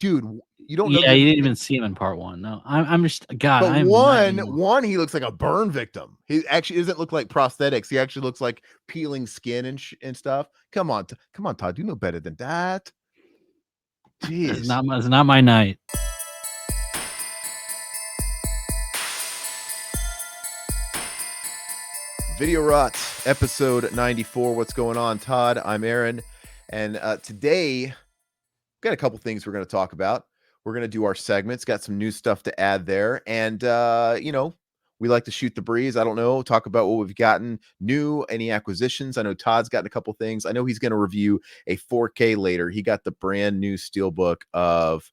dude, you don't know Yeah, the you didn't even see him in part 1. No, I'm just God. but I am not one, he looks like a burn victim. He actually doesn't look like prosthetics. He actually looks like peeling skin and stuff. Come on, Todd. You know better than that. It's Jeez. not my night. Video Rot, episode 94. What's going on, Todd? I'm Aaron, and today we've got a couple things we're going to talk about. We're going to do our segments. Got some new stuff to add there, and we like to shoot the breeze. I don't know, talk about what we've gotten new, any acquisitions. I know Todd's gotten a couple things. I know he's going to review a 4K later. He got the brand new steelbook of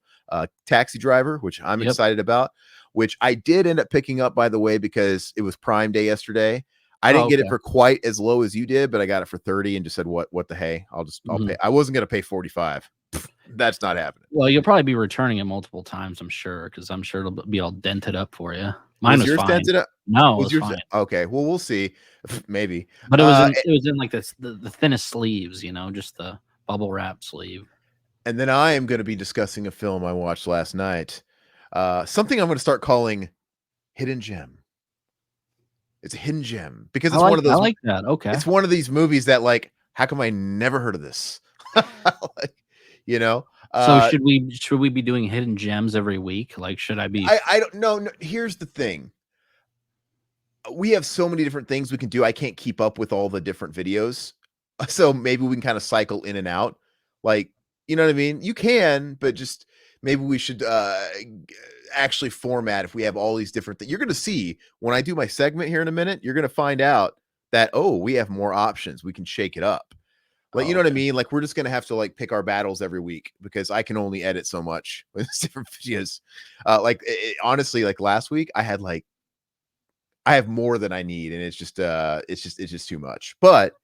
Taxi Driver, which I'm excited about. Which I did end up picking up, by the way, because it was Prime Day yesterday. I didn't get it for quite as low as you did, but I got it for 30 and just said, what the hey? I'll pay. I wasn't going to pay 45. That's not happening. Well, you'll probably be returning it multiple times, I'm sure, because I'm sure it'll be all dented up for you. Mine was yours fine. dented up? No, it was fine. Okay, well, we'll see. Maybe. But it was in like this the thinnest sleeves, just the bubble wrap sleeve. And then I am going to be discussing a film I watched last night. Something I'm going to start calling Hidden Gem. It's a hidden gem because it's one of those. I like that. Okay. It's one of these movies that, like, how come I never heard of this? So should we be doing hidden gems every week? Like, should I be? I don't know. No, here's the thing. We have so many different things we can do. I can't keep up with all the different videos. So maybe we can kind of cycle in and out. Like, you know what I mean? You can, but just maybe we should actually format if we have all these different things. You're going to see when I do my segment here in a minute, you're going to find out that, we have more options. We can shake it up. Like, you know what I mean? Like, we're just going to have to like pick our battles every week because I can only edit so much with different videos. Honestly, like last week I have more than I need. And it's just too much, but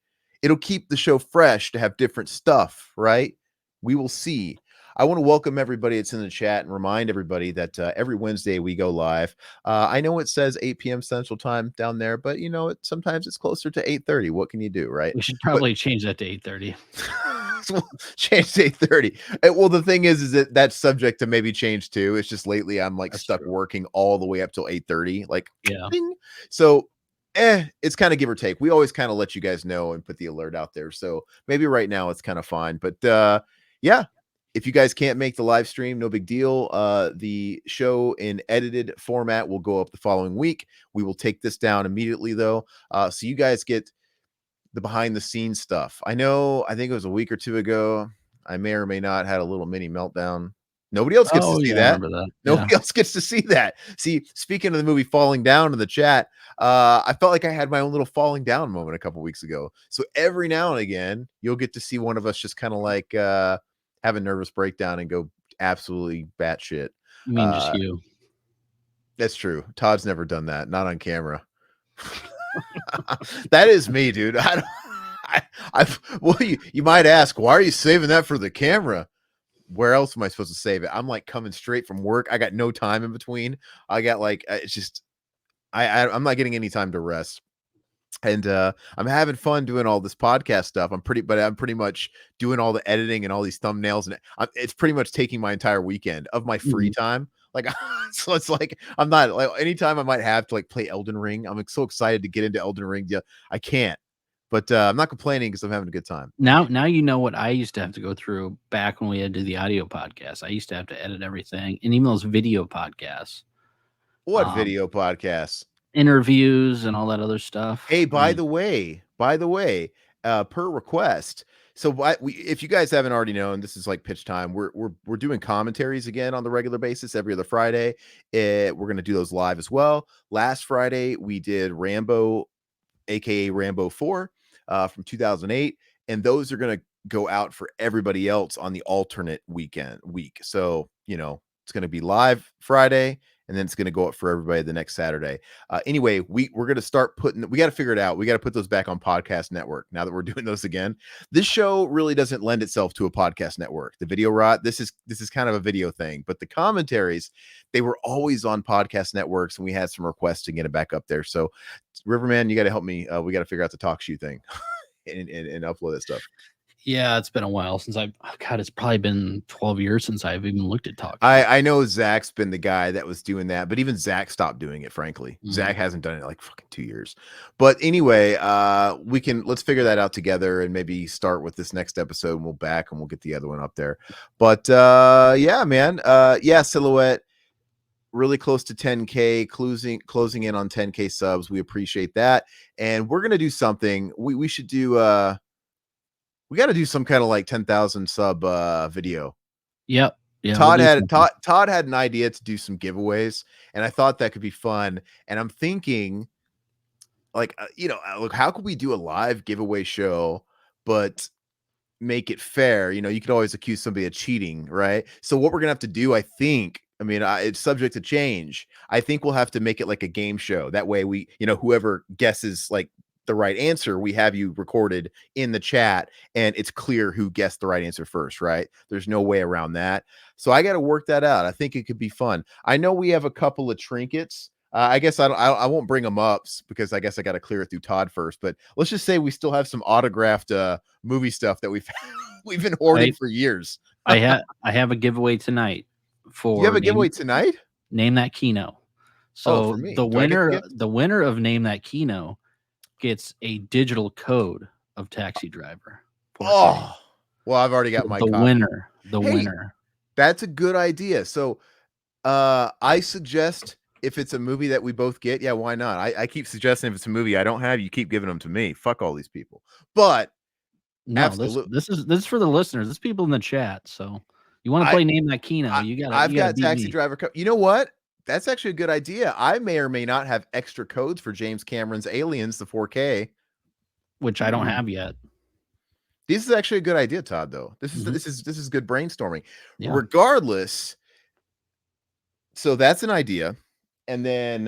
it'll keep the show fresh to have different stuff, right? We will see. I want to welcome everybody that's in the chat and remind everybody that every Wednesday we go live. I know it says 8 p.m. Central Time down there, but sometimes it's closer to 8:30. What can you do, right? We should probably change that to 8:30. Change to 8:30. Well, the thing is that that's subject to maybe change too. It's just lately I'm like stuck working all the way up till 8:30. Like, ding. So it's kind of give or take. We always kind of let you guys know and put the alert out there. So maybe right now it's kind of fine, but yeah. If you guys can't make the live stream, no big deal. The show in edited format will go up the following week. We will take this down immediately, though. So you guys get the behind the scenes stuff. I think it was a week or two ago. I may or may not had a little mini meltdown. Nobody else gets to see that. Nobody else gets to see that. See, speaking of the movie Falling Down in the chat, I felt like I had my own little falling down moment a couple weeks ago. So every now and again, you'll get to see one of us just kind of like have a nervous breakdown and go absolutely batshit. You mean just you? That's true. Todd's never done that, not on camera. That is me, dude. Well, you might ask, why are you saving that for the camera? Where else am I supposed to save it? I'm like coming straight from work. I got no time in between. I got like it's just I'm not getting any time to rest. And I'm having fun doing all this podcast stuff. I'm pretty much doing all the editing and all these thumbnails, and it's pretty much taking my entire weekend of my free time. Like, so it's like I'm not like anytime I might have to like play Elden Ring. I'm so excited to get into Elden Ring. Yeah, I can't, but I'm not complaining because I'm having a good time. Now you know what I used to have to go through back when we had to do the audio podcast. I used to have to edit everything, and even those video podcasts. What video podcasts? Interviews and all that other stuff. Hey, by the way, per request. So if you guys haven't already known, this is like pitch time. We're doing commentaries again on the regular basis every other Friday. We're going to do those live as well. Last Friday we did Rambo, aka Rambo 4, from 2008, and those are going to go out for everybody else on the alternate week. So it's going to be live Friday, and then it's going to go up for everybody the next Saturday. Anyway, we're going to start we got to figure it out. We got to put those back on Podcast Network now that we're doing those again. This show really doesn't lend itself to a podcast network. The Video Rot, this is kind of a video thing, but the commentaries, they were always on podcast networks, and we had some requests to get it back up there. So Riverman, you got to help me. We got to figure out the talk shoe thing and upload that stuff. Yeah, it's been a while since God, it's probably been 12 years since I've even looked at talk shows. I know Zach's been the guy that was doing that, but even Zach stopped doing it, frankly. Zach hasn't done it in like fucking 2 years. But anyway, let's figure that out together and maybe start with this next episode and we'll back and we'll get the other one up there. But yeah, man. Yeah, Silhouette really close to 10K, closing in on 10K subs. We appreciate that. And we're gonna do something. We should do we got to do some kind of like 10,000 sub video. Yep. Yeah, we'll Todd do had something. Todd had an idea to do some giveaways, and I thought that could be fun. And I'm thinking, like, look, how could we do a live giveaway show, but make it fair? You could always accuse somebody of cheating, right? So what we're gonna have to do, I think, I mean, it's subject to change. I think we'll have to make it like a game show. That way, whoever guesses like the right answer, we have you recorded in the chat, and it's clear who guessed the right answer first, right? There's no way around that. So I got to work that out. I think it could be fun. I know we have a couple of trinkets. I guess I won't bring them up because I guess I got to clear it through Todd first. But let's just say we still have some autographed movie stuff that we've been hoarding for years. I have a giveaway tonight You have for a giveaway tonight? Name That Kino. Oh, So for me. the Do I get the winner gift? the winner of Name That Kino gets a digital code of Taxi Driver. Oh, well, I've already got my The copy. winner. That's a good idea. So I suggest if it's a movie that we both get, yeah, why not? I keep suggesting if it's a movie I don't have, you keep giving them to me. Fuck all these people. But No, absolutely, this is for the listeners. This is people in the chat. So you want to play Name That Kino? I've You gotta got beat Taxi me, Driver. You know what? That's actually a good idea. I may or may not have extra codes for James Cameron's Aliens, the 4K. which I don't have yet. This is actually a good idea, Todd. Though this Mhm. is good brainstorming. Yeah. Regardless, so that's an idea, and then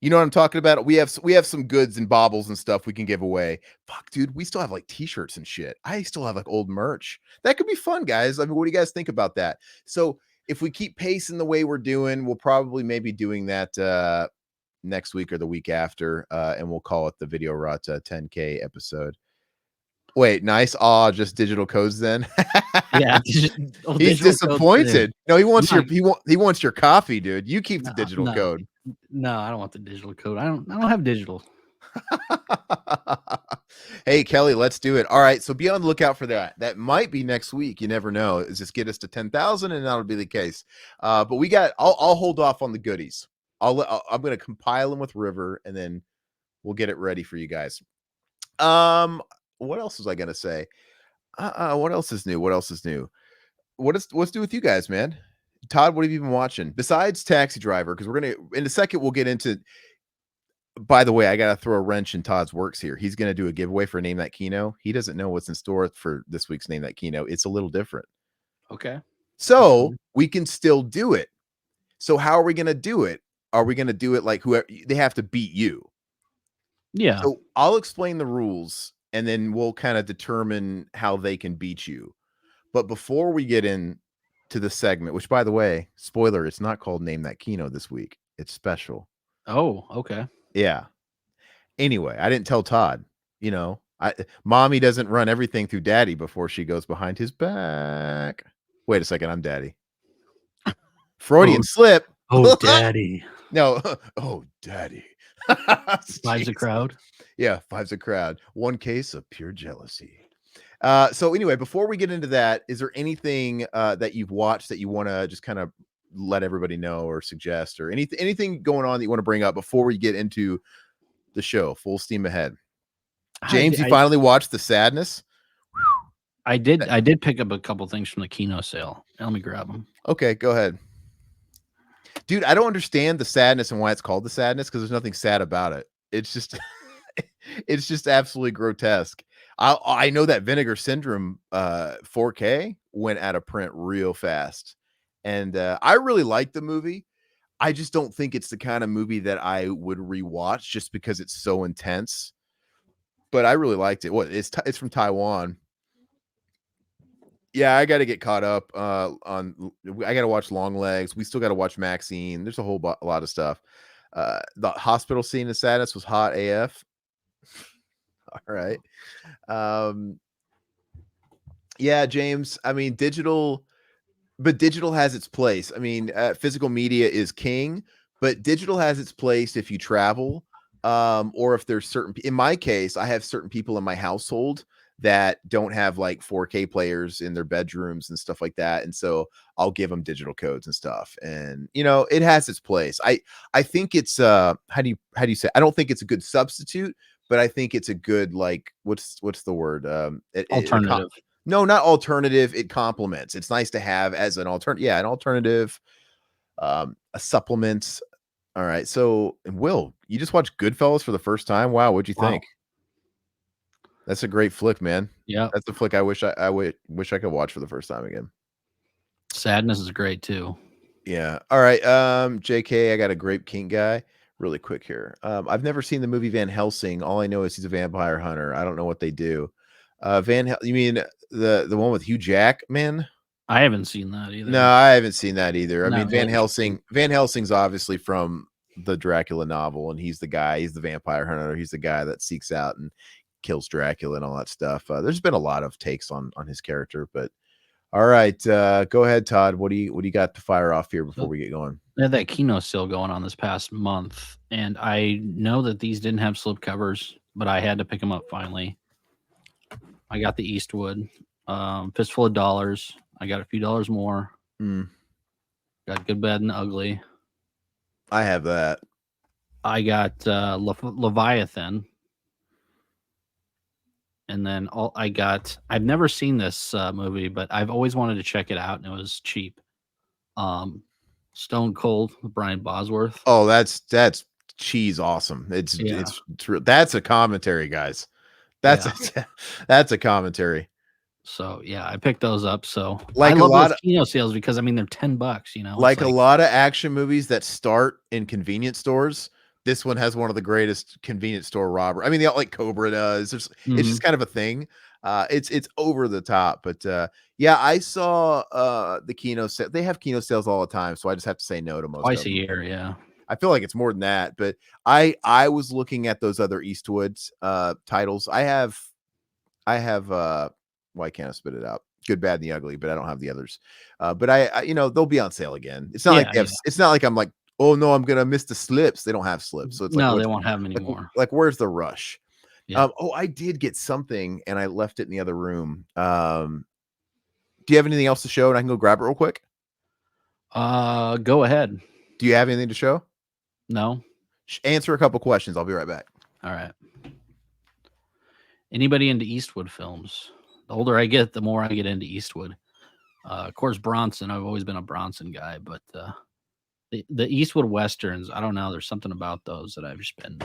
you know what I'm talking about. We have some goods and baubles and stuff we can give away. Fuck, dude, we still have like t-shirts and shit. I still have like old merch. That could be fun, guys. I mean, what do you guys think about that? So if we keep pacing the way we're doing, we'll probably maybe doing that next week or the week after, and we'll call it the Video Rata 10K episode. Wait, nice. Aw, just digital codes then. Yeah. He's Digital codes today. disappointed. No, he wants No, he wants your coffee, dude. You keep the no, digital no, code. no, I don't want the digital code. I don't have digital. Hey, Kelly, let's do it. All right, so be on the lookout for that. That might be next week. You never know. Is just get us to 10,000, and that'll be the case. But I'll hold off on the goodies. I'm going to compile them with River, and then we'll get it ready for you guys. What else was I going to say? What else is new? What's new with you guys, man? Todd, what have you been watching besides Taxi Driver? Because we're gonna in a second we'll get into. By the way, I gotta throw a wrench in Todd's works here. He's gonna do a giveaway for Name That Kino. He doesn't know what's in store for this week's Name That Kino. It's a little different, Okay. so we can still do it. So how are we gonna do it? Are we gonna do it like whoever they have to beat you? Yeah. So I'll explain the rules, and then we'll kind of determine how they can beat you. But before we get in to the segment, which by the way, spoiler, it's not called Name That Kino this week. It's special. Oh, okay. Yeah. Anyway, I didn't tell Todd, mommy doesn't run everything through daddy before she goes behind his back. Wait a second, I'm daddy. Freudian slip. Oh, daddy. No. Oh, daddy. Five's a crowd. Yeah, five's a crowd. One case of pure jealousy. So anyway, before we get into that, is there anything that you've watched that you want to just kind of let everybody know or suggest, or anything going on that you want to bring up before we get into the show? Full steam ahead. James, you finally watched The Sadness? I did pick up a couple things from the Kino sale. Let me grab them. Okay, go ahead. Dude, I don't understand The Sadness and why it's called The Sadness, because there's nothing sad about it. It's just it's just absolutely grotesque. I know that Vinegar Syndrome 4K went out of print real fast. And I really like the movie. I just don't think it's the kind of movie that I would rewatch just because it's so intense. But I really liked it. It's from Taiwan. Yeah, I got to get caught up on. I got to watch Long Legs. We still got to watch Maxine. There's a lot of stuff. The hospital scene in Sadness was hot AF. All right. Yeah, James. I mean, digital has its place. I mean, physical media is king, but digital has its place if you travel, or if there's certain. In my case, I have certain people in my household that don't have like 4K players in their bedrooms and stuff like that, and so I'll give them digital codes and stuff. And it has its place. I think it's how do you say? I don't think it's a good substitute, but I think it's a good like what's the word? Alternative. No, not alternative. It complements. It's nice to have as an alternative. Yeah, an alternative, a supplement. All right. So, and Will, you just watched Goodfellas for the first time. Wow, what'd you Wow. think? That's a great flick, man. Yeah. That's a flick I wish I could watch for the first time again. Sadness is great too. Yeah. All right. JK, I got a Grape King guy. Really quick here. I've never seen the movie Van Helsing. All I know is he's a vampire hunter. I don't know what they do. You mean the one with Hugh Jackman? I haven't seen that either. No, I haven't seen that either. I Not mean, Van really interested. Helsing. Van Helsing's obviously from the Dracula novel, and he's the guy. He's the vampire hunter. He's the guy that seeks out and kills Dracula and all that stuff. There's been a lot of takes on his character, but all right, go ahead, Todd. What do you got to fire off here before So we get going? they had that Kino sale going on this past month, and I know that these didn't have slip covers, but I had to pick them up finally. I got the Eastwood, fistful of dollars. I got a few dollars more. Mm, Got Good, Bad, and Ugly. I have that. I got Leviathan, and then I've never seen this movie, but I've always wanted to check it out, and it was cheap. Stone Cold with Brian Bosworth. Oh, that's cheese awesome. It's Yeah. it's true. That's a commentary, guys. That's Yeah. that's a commentary. So yeah, I picked those up. So Like I a love lot those of Kino sales because I mean they're $10. You know, like it's a like lot of action movies that start in convenience stores. This one has one of the greatest convenience store robber. I mean, like Cobra does. It's just mhm. kind of a thing. It's over the top, but yeah, I saw the Kino sale. They have Kino sales all the time, so I just have to say no to most Twice of a them. year. Yeah. I feel like it's more than that, but I was looking at those other Eastwoods titles. I have why can't I spit it out? Good, Bad, and the Ugly, but I don't have the others. But they'll be on sale again. It's not like Yeah. they have, Yeah. it's not like I'm like, oh no, I'm gonna miss the slips. They don't have slips. So it's like No, they what's won't have them like anymore. like where's the rush? Yeah. Oh, I did get something and I left it in the other room. Do you have anything else to show and I can go grab it real quick? Go ahead. Do you have anything to show? No. Answer a couple questions. I'll be right back. All right. Anybody into Eastwood films? The older I get, the more I get into Eastwood. Of course, Bronson. I've always been a Bronson guy, but the Eastwood westerns, I don't know. There's something about those that I've just been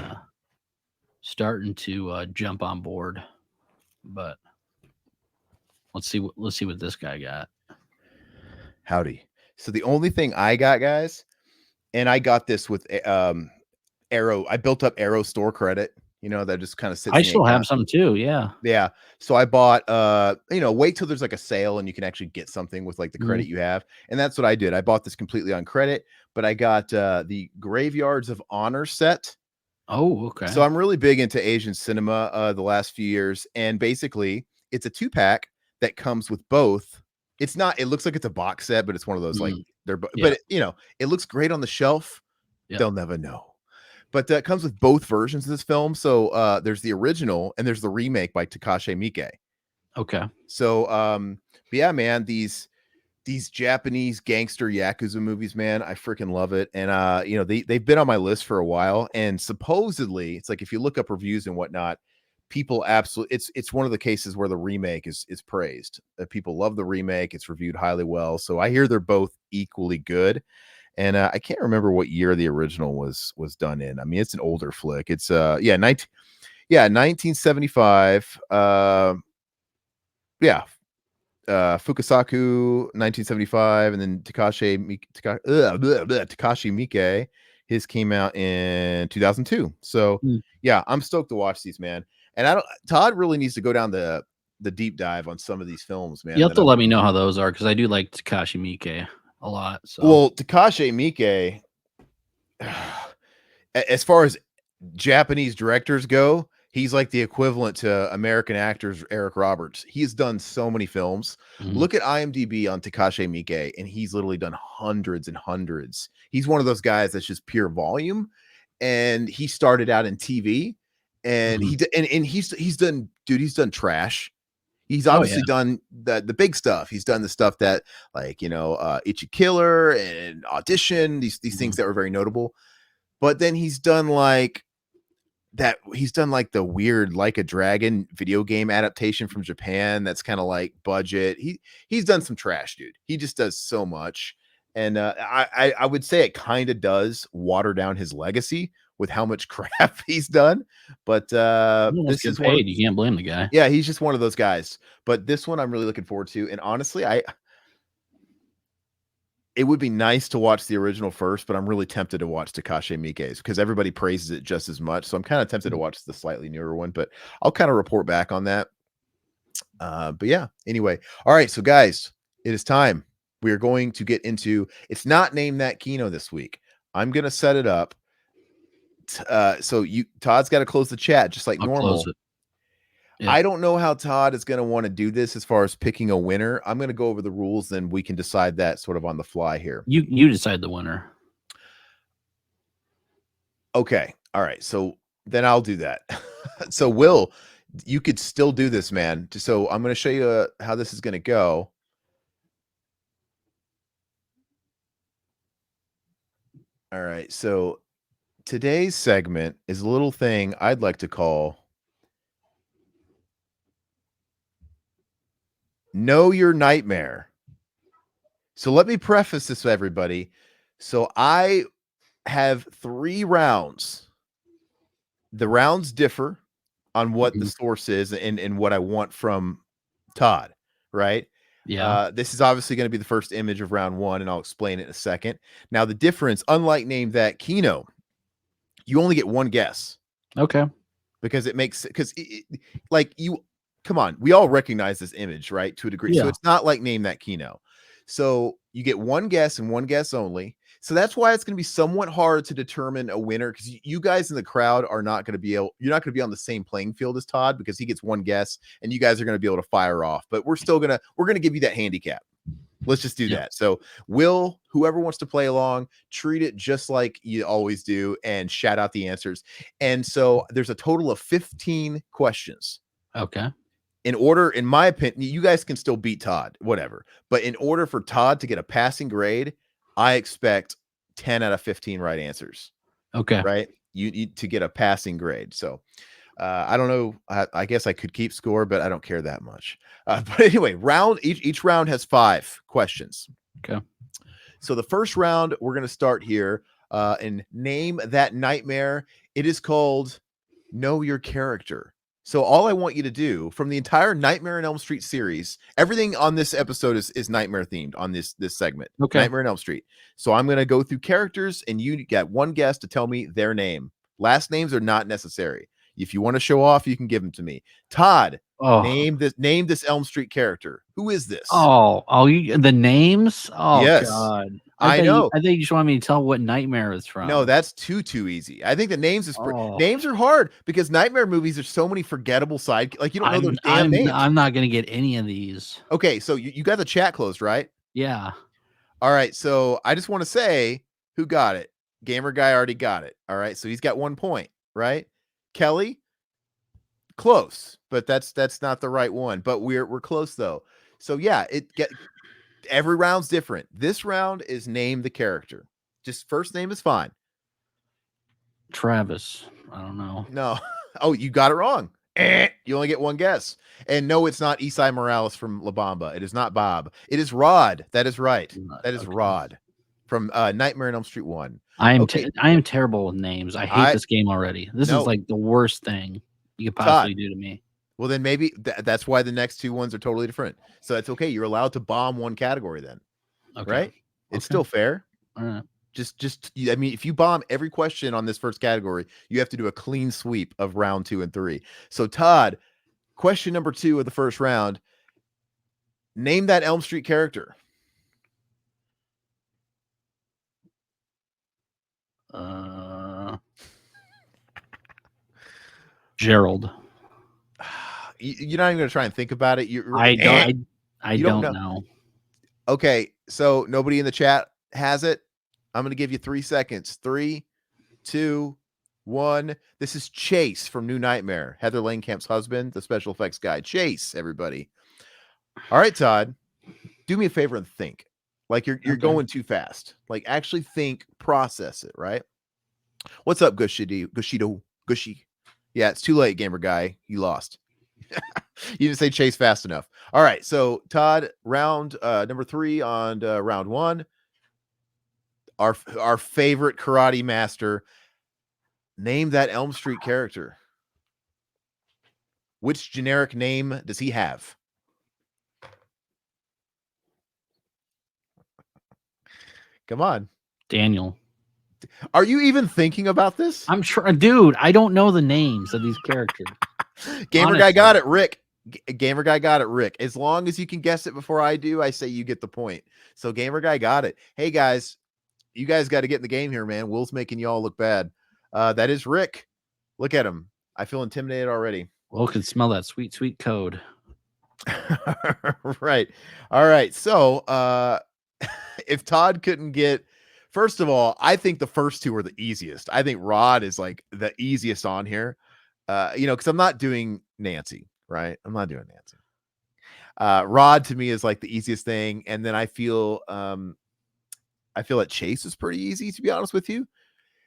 starting to jump on board. But let's see what this guy got. Howdy. So the only thing I got, guys, and I got this with Arrow. I built up Arrow store credit, that just kind of sits I in the still have account. some too. Yeah. Yeah. So I bought wait till there's like a sale and you can actually get something with like the credit Mhm. you have. And that's what I did. I bought this completely on credit, but I got the Graveyards of Honor set. Oh, okay. So I'm really big into Asian cinema the last few years. And basically it's a 2-pack that comes with both. It looks like it's a box set, but it's one of those like Mhm. but Yeah. it looks great on the shelf. Yeah. They'll never know. But it comes with both versions of this film. So there's the original and there's the remake by Takashi Miike. Okay. So but yeah, man, these Japanese gangster yakuza movies, man, I freaking love it. And they've been on my list for a while. And supposedly, it's like if you look up reviews and whatnot, people absolutely it's one of the cases where the remake is praised. People love the remake. It's reviewed highly well. So I hear they're both equally good. And I can't remember what year the original was done in. I mean, it's an older flick. It's 1975. Fukasaku 1975, and then Takashi Miike, his came out in 2002. So Mm. yeah, I'm stoked to watch these, man. And Todd really needs to go down the deep dive on some of these films, man. You have to let me know how those are because I do like Takashi Miike a lot. So Well, Takashi Miike, as far as Japanese directors go, He's like the equivalent to American actors Eric Roberts. He's done so many films. Mhm. Look at IMDb on Takashi Miike, and he's literally done hundreds and hundreds. He's one of those guys that's just pure volume, and he started out in TV, and Mhm. he's done, dude. He's done trash. He's Oh, yeah. obviously done the big stuff. He's done the stuff that, like, Itchy Killer and Audition. These things Mhm. that were very notable. But then he's done like the weird Like a Dragon video game adaptation from Japan that's kind of like budget. He's done some trash, dude. He just does so much. And I would say it kind of does water down his legacy with how much crap he's done. But He almost this get is one of, paid, you can't blame the guy. yeah, he's just one of those guys. But this one I'm really looking forward to. And honestly, it would be nice to watch the original first, but I'm really tempted to watch Takashi Miike's because everybody praises it just as much. So I'm kind of tempted to Mhm. watch the slightly newer one, but I'll kind of report back on that. But yeah, anyway. All right. So guys, it is time. We are going to get into, it's not Name That Kino this week. I'm going to set it up. So Todd's got to close the chat just like I'll close normal. it. Yep. I don't know how Todd is going to want to do this as far as picking a winner. I'm going to go over the rules, then we can decide that sort of on the fly here. You decide the winner. Okay. All right. So then I'll do that. So Will, you could still do this, man. So I'm going to show you how this is going to go. All right. So today's segment is a little thing I'd like to call Know Your Nightmare. So let me preface this with everybody. So I have 3 rounds. The rounds differ on what the Mhm. source is and what I want from Todd, right? Yeah. This is obviously going to be the first image of round 1, and I'll explain it in a second. Now, the difference, unlike Name That Kino, you only get 1 guess Okay. because it makes, because like, you come on, we all recognize this image, right? To a degree. So Yeah. it's not like Name That Kino. So you get 1 guess and 1 guess only. So that's why it's going to be somewhat hard to determine a winner, because you guys in the crowd are not going to be able, you're not going to be on the same playing field as Todd because he gets 1 guess and you guys are going to be able to fire off. But we're going to give you that handicap. Let's just do Yeah. that. So, Will, whoever wants to play along, treat it just like you always do and shout out the answers. And so there's a total of 15 questions. Okay. In order, in my opinion, you guys can still beat Todd, whatever. But in order for Todd to get a passing grade, I expect 10 out of 15 right answers, Okay. right? You need to get a passing grade. So, I don't know. I guess I could keep score, but I don't care that much. But anyway, each round has 5 questions. Okay. So the first round, we're going to start here and name that nightmare. It is called Know Your Character. So all I want you to do from the entire Nightmare on Elm Street series, everything on this episode is nightmare themed on this segment. Okay. Nightmare on Elm Street. So I'm going to go through characters, and you get 1 guess to tell me their name. Last names are not necessary. If you want to show off, you can give them to me. Todd, Oh. name this Elm Street character. Who is this? The names? Oh Yes, god. I know. I think you just want me to tell what nightmare it's No, from. that's too easy. I think the Oh. names are hard because nightmare movies, there's so many forgettable side, like you don't know those damn names. I'm not gonna get any of these. Okay, so you got the chat closed, right? Yeah. All right, so I just want to say who got it. Gamer guy already got it. All right, so he's got 1 point, right? Kelly, close, but that's not the right one. But we're close though. So yeah, every round's different. This round is name the character. Just first name is fine. Travis. I don't know. No. Oh, you got it wrong. You only get 1 guess. And no, it's not Isai Morales from La Bamba. It is not Bob. It is Rod. That is right. That is Okay. Rod from Nightmare on Elm Street 1. I Okay, am terrible with names. I hate this game already. This is no, like the worst thing you could Todd. possibly do to me. Well, then maybe that's why the next 2 ones are totally different. So that's okay. You're allowed to bomb 1 category then, Okay. right? It's Okay. still fair. All right. I mean, if you bomb every question on this first category, you have to do a clean sweep of round 2 and 3. So Todd, question number 2 of the first round. Name that Elm Street character. Uh Gerald. You're not even gonna try and think about it. I don't. I You don't don't know. know. Okay, so nobody in the chat has it. I'm gonna give you 3 seconds. 3, 2, 1. This is Chase from New Nightmare. Heather Langenkamp's husband, the special effects guy. Chase, everybody. All right, Todd. Do me a favor and think. Like you're Okay. going too fast. Like actually think, process it, right? What's up, Gushy? Yeah, it's too late, gamer guy. You lost. You didn't say Chase fast enough. All right, so Todd, round number 3 on round 1. Our favorite karate master. Name that Elm Street character. Which generic name does he have? Come on. Daniel. Are you even thinking about this? I'm sure, dude. I don't know the names of these characters. Gamer Honestly. guy got it, Rick. Gamer guy got it, Rick. As long as you can guess it before I do, I say you get the point. So gamer guy got it. Hey guys, you guys got to get in the game here, man. Will's making y'all look bad. That is Rick. Look at him. I feel intimidated already. Will can smell that sweet, sweet code. Right. All right. So if Todd couldn't get, first of all, I think the first 2 are the easiest. I think Rod is like the easiest on here. Because I'm not doing Nancy, right? I'm not doing Nancy. Rod to me is like the easiest thing, and then I feel that Chase is pretty easy, to be honest with you,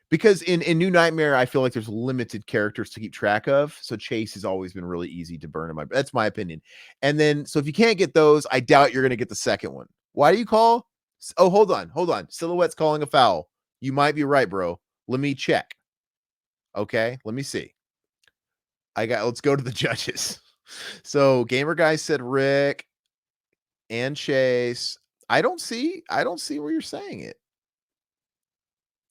because in New Nightmare I feel like there's limited characters to keep track of, so Chase has always been really easy to burn in my. That's my opinion. And then so if you can't get those, I doubt you're gonna get the second one. Why do you call? Oh, hold on. Silhouette's calling a foul. You might be right, bro. Let me check. Okay, let me see. Let's go to the judges. So gamer guy said Rick and Chase. I don't see where you're saying it.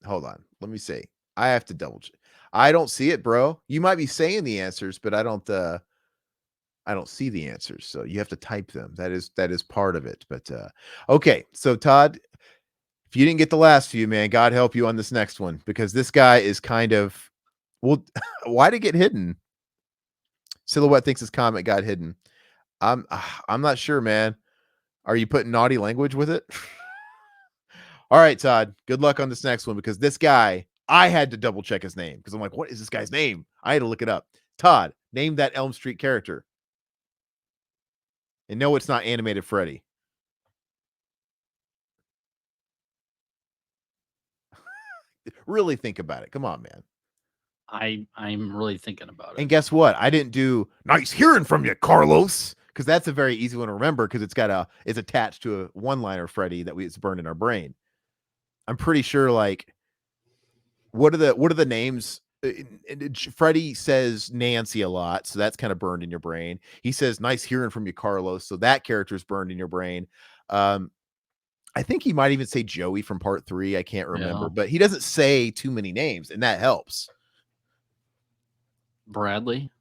Hold on. Let me see. I have to double check. I don't see it, bro. You might be saying the answers, but I don't see the answers. So you have to type them. That is part of it. But okay. So Todd, if you didn't get the last few, man, God help you on this next one, because this guy is kind of, well, why did it get hidden? Silhouette thinks his comment got hidden. I'm not sure, man. Are you putting naughty language with it? All right, Todd. Good luck on this next one, because this guy, I had to double check his name because I'm like, what is this guy's name? I had to look it up. Todd, name that Elm Street character. And no, it's not Animated Freddy. Really think about it. Come on, man. I'm really thinking about it. And guess what? I didn't do nice hearing from you, Carlos, because that's a very easy one to remember, because it's attached to a one-liner Freddy it's burned in our brain. I'm pretty sure, like, what are the names? Freddy says Nancy a lot, so that's kind of burned in your brain. He says nice hearing from you, Carlos, so that character is burned in your brain. I think he might even say Joey from part 3. I can't remember, but he doesn't say too many names, and that helps. Bradley?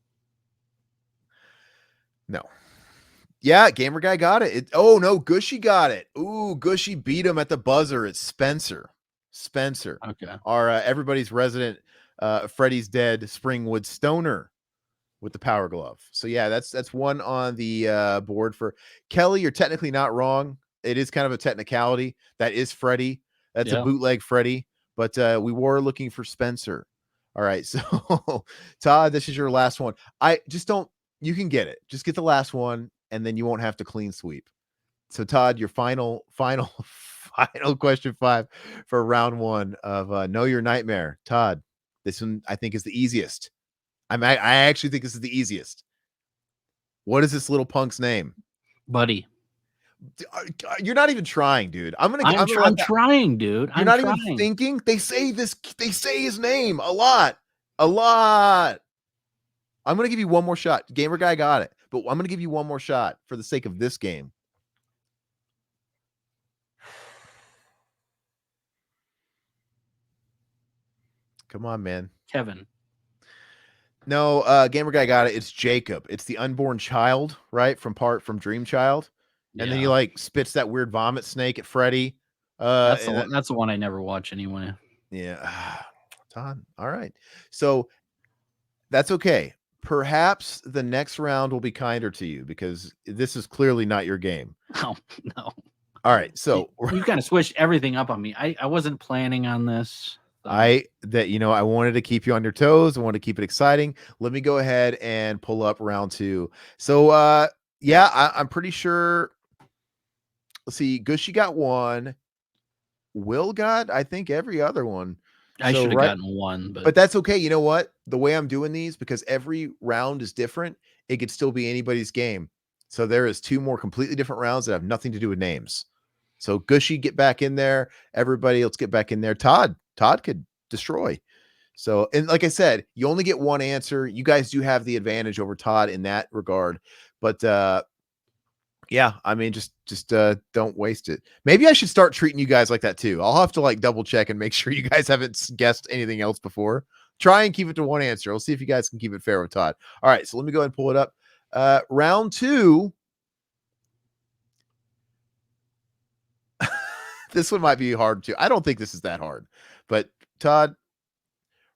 No. Yeah, gamer guy got it. Oh no, Gushy got it. Ooh, Gushy beat him at the buzzer. It's Spencer. Okay. Our everybody's resident Freddy's Dead Springwood Stoner with the power glove. So yeah, that's one on the board for Kelly. You're technically not wrong. It is kind of a technicality. That is Freddy. That's a bootleg Freddy, but we were looking for Spencer. All right, so Todd, this is your last one. I just don't. You can get it. Just get the last one, and then you won't have to clean sweep. So Todd, your final question 5 for round 1 of Know Your Nightmare. Todd, this one I think is the easiest. I actually think this is the easiest. What is this little punk's name? Buddy. You're not even trying, dude. I'm trying, dude. You're not even thinking. They say his name a lot. I'm gonna give you one more shot. Gamer guy got it, but I'm gonna give you one more shot for the sake of this game. Come on, man. Kevin. No, gamer guy got it. It's Jacob. It's the unborn child, right? From Dream Child. And then he like spits that weird vomit snake at Freddy. That's the one I never watch anyway. Yeah. Todd. All right. So that's okay. perhaps the next round will be kinder to you because this is clearly not your game. No, no. All right, so You kind of switched everything up on me. I wasn't planning on this. So. I wanted to keep you on your toes. I wanted to keep it exciting. Let me go ahead and pull up round 2. So yeah, I'm pretty sure. Let's see, Gushy got 1. Will got, I think, every other one. I So should have right, gotten 1, but that's okay. You know what? The way I'm doing these, because every round is different, it could still be anybody's game. So there is 2 more completely different rounds that have nothing to do with names. So Gushy, get back in there. Everybody, let's get back in there. Todd could destroy. So, and like I said, you only get 1 answer. You guys do have the advantage over Todd in that regard. But yeah, I mean, just don't waste it. Maybe I should start treating you guys like that too. I'll have to like double check and make sure you guys haven't guessed anything else before. Try and keep it to 1 answer. We'll see if you guys can keep it fair with Todd. All right, so let me go ahead and pull it up. Round 2. This one might be hard too. I don't think this is that hard, but Todd,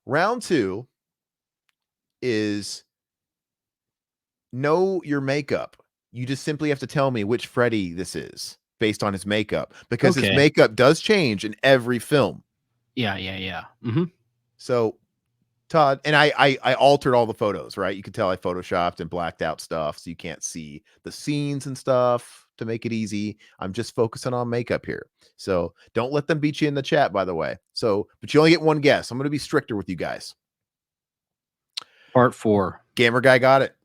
round 2 is know your makeup. You just simply have to tell me which Freddy this is based on his makeup, because his makeup does change in every film. Yeah. Mm-hmm. So Todd, and I altered all the photos, right? You can tell I photoshopped and blacked out stuff so you can't see the scenes and stuff to make it easy. I'm just focusing on makeup here. So don't let them beat you in the chat, by the way. So, but you only get 1 guess. I'm going to be stricter with you guys. Part 4. Gamer guy got it.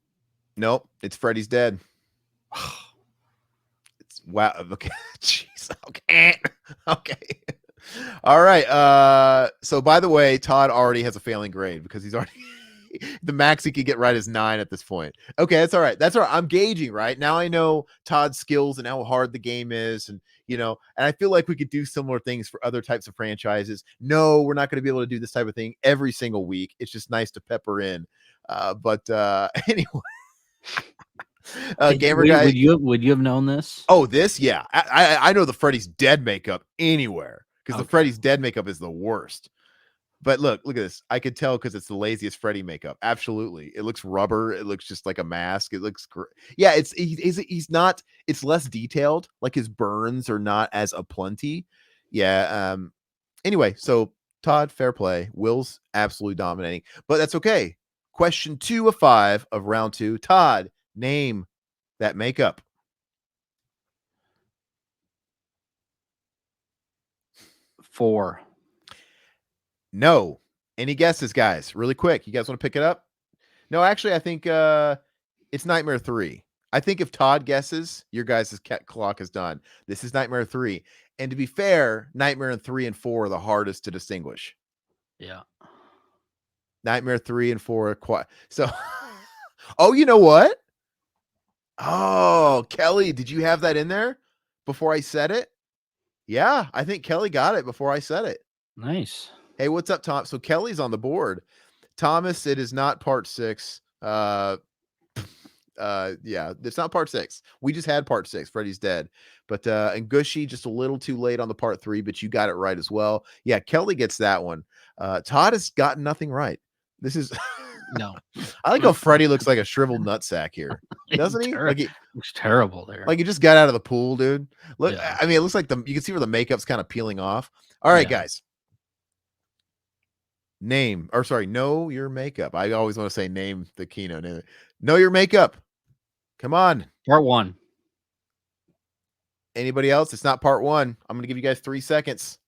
Nope, it's Freddy's Dead. It's wow. Okay. Jeez. Okay. Okay. All right. So by the way, Todd already has a failing grade because he's already the max he could get right is 9 at this point. Okay, that's all right. That's all right. I'm gauging right now. I know Todd's skills and how hard the game is, and and I feel like we could do similar things for other types of franchises. No, we're not going to be able to do this type of thing every single week. It's just nice to pepper in. But anyway. Gamer guy, would you have known this? Oh, this, yeah. I know the Freddy's Dead makeup anywhere because the Freddy's Dead makeup is the worst. But look at this. I could tell because it's the laziest Freddy makeup. Absolutely, it looks rubber. It looks just like a mask. It looks great. Yeah, he's not. It's less detailed. Like his burns are not as aplenty. Yeah. Anyway, so Todd, fair play. Will's absolutely dominating, but that's okay. Question 2 of 5 of round 2. Todd, name that makeup. Four. No. Any guesses, guys? Really quick. You guys want to pick it up? No, actually, I think it's Nightmare 3. I think if Todd guesses, your guys' clock is done. This is Nightmare 3. And to be fair, Nightmare 3 and 4 are the hardest to distinguish. Yeah. Nightmare 3 and 4 are quite. So, oh, you know what? Oh, Kelly, did you have that in there before I said it? Yeah, I think Kelly got it before I said it. Nice. Hey, what's up, Tom? So Kelly's on the board. Thomas, it is not part 6. Yeah, it's not part 6. We just had part 6. Freddy's Dead. But and Gushy, just a little too late on the part 3, but you got it right as well. Yeah, Kelly gets that one. Todd has gotten nothing right. This is no. I like how Freddy looks like a shriveled nutsack here, doesn't he? Like he looks terrible there. Like he just got out of the pool, dude. Look, yeah. I mean, it looks like you can see where the makeup's kind of peeling off. All right, guys. Know your makeup. I always want to say name the keynote. Know your makeup. Come on. Part 1. Anybody else? It's not part 1. I'm going to give you guys 3 seconds.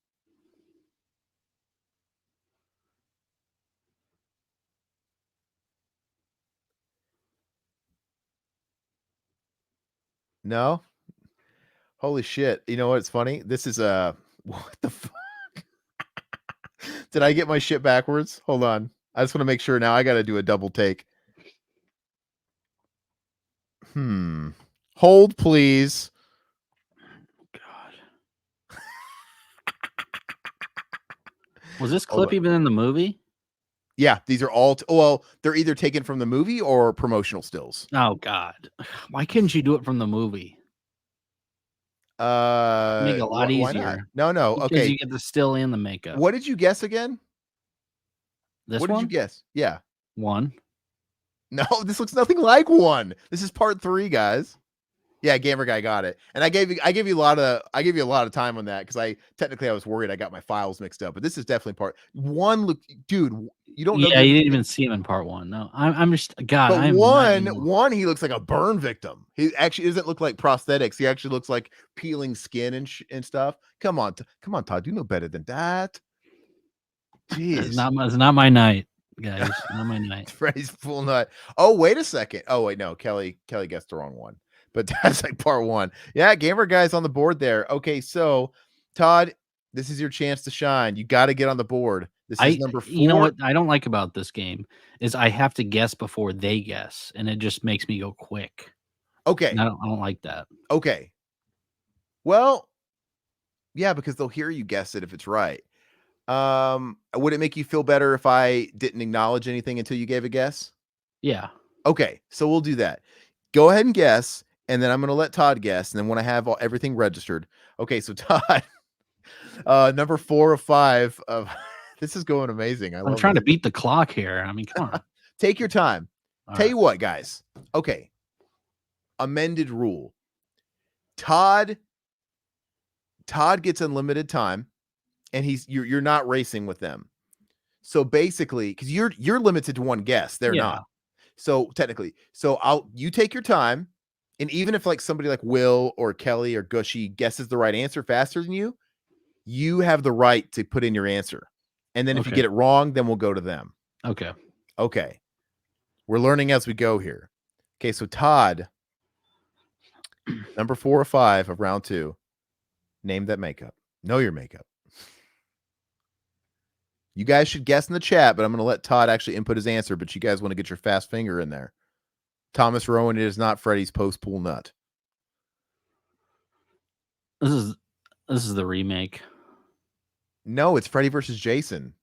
No? Holy shit. You know what's funny? This is what the fuck? Did I get my shit backwards? Hold on. I just want to make sure now. I got to do a double take. Hold, please. God. Was this clip even in the movie? Yeah, these are all well, they're either taken from the movie or promotional stills. Oh God. Why couldn't you do it from the movie? Make it a lot easier. No. Because okay. You get the still and the makeup. What did you guess again? This what one? Did you guess? Yeah. 1. No, this looks nothing like one. This is part 3, guys. Yeah, Gamer Guy got it, and I gave you a lot of time on that because I was worried I got my files mixed up, but this is definitely part 1. Look, dude, you don't know the Yeah, you difference. didn't even see him in part 1. No, I'm just God. But I'm not you. one, he looks like a burn victim. He actually doesn't look like prosthetics. He actually looks like peeling skin and stuff. Come on, Todd, you know better than that. Jeez. It's not my night, guys. Not my night. Freddy's full nut. Oh, wait a second. Oh, wait, no, Kelly guessed the wrong one. But that's like part 1. Yeah, Gamer Guy's on the board there. Okay, so Todd, this is your chance to shine. You got to get on the board. This is number 4. You know what I don't like about this game is I have to guess before they guess, and it just makes me go quick. Okay. And I don't like that. Okay. Well, yeah, because they'll hear you guess it if it's right. Would it make you feel better if I didn't acknowledge anything until you gave a guess? Yeah. Okay, so we'll do that. Go ahead and guess, and then I'm going to let Todd guess, and then when I have everything registered. Okay, so Todd, number 4 of 5 of this is going amazing. I'm trying to beat the clock here. I mean, come on. Take your time. All Tell right. you what, guys. Okay. Amended rule. Todd gets unlimited time, and you're not racing with them. So basically, because you're limited to one guess, they're not. So technically, you take your time, and even if like somebody like Will or Kelly or Gushy guesses the right answer faster than you, you have the right to put in your answer. And then if you get it wrong, then we'll go to them. Okay. Okay. We're learning as we go here. Okay, so Todd, number 4 or 5 of round 2, name that makeup. Know your makeup. You guys should guess in the chat, but I'm going to let Todd actually input his answer, but you guys want to get your fast finger in there. Thomas Rowan, it is not Freddy's post-pool nut. This is the remake. No, it's Freddy versus Jason.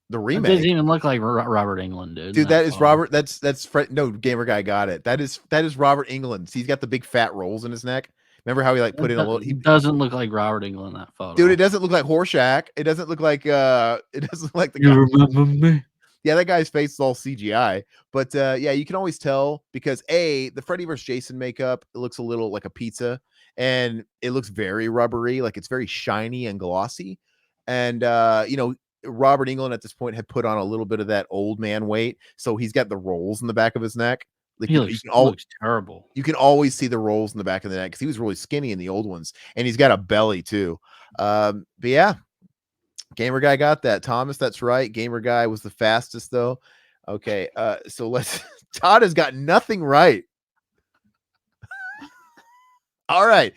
The remake. It doesn't even look like Robert Englund, dude. Dude, that is Robert. That's Fred. No, Gamer Guy got it. That is Robert Englund. See, he's got the big fat rolls in his neck. Remember how he like put in a little? He doesn't look like Robert Englund in that photo. Dude, it doesn't look like Horshack. It doesn't look like it doesn't look like the You guy. remember me? Yeah, that guy's face is all CGI. But yeah, you can always tell because the Freddy vs. Jason makeup, it looks a little like a pizza, and it looks very rubbery, like it's very shiny and glossy. And Robert Englund at this point had put on a little bit of that old man weight, so he's got the rolls in the back of his neck. Like he looks terrible. You can always see the rolls in the back of the neck because he was really skinny in the old ones, and he's got a belly too. But yeah, Gamer Guy got that. Thomas, that's right. Gamer Guy was the fastest though. Okay, so let's. Todd has got nothing right. All right.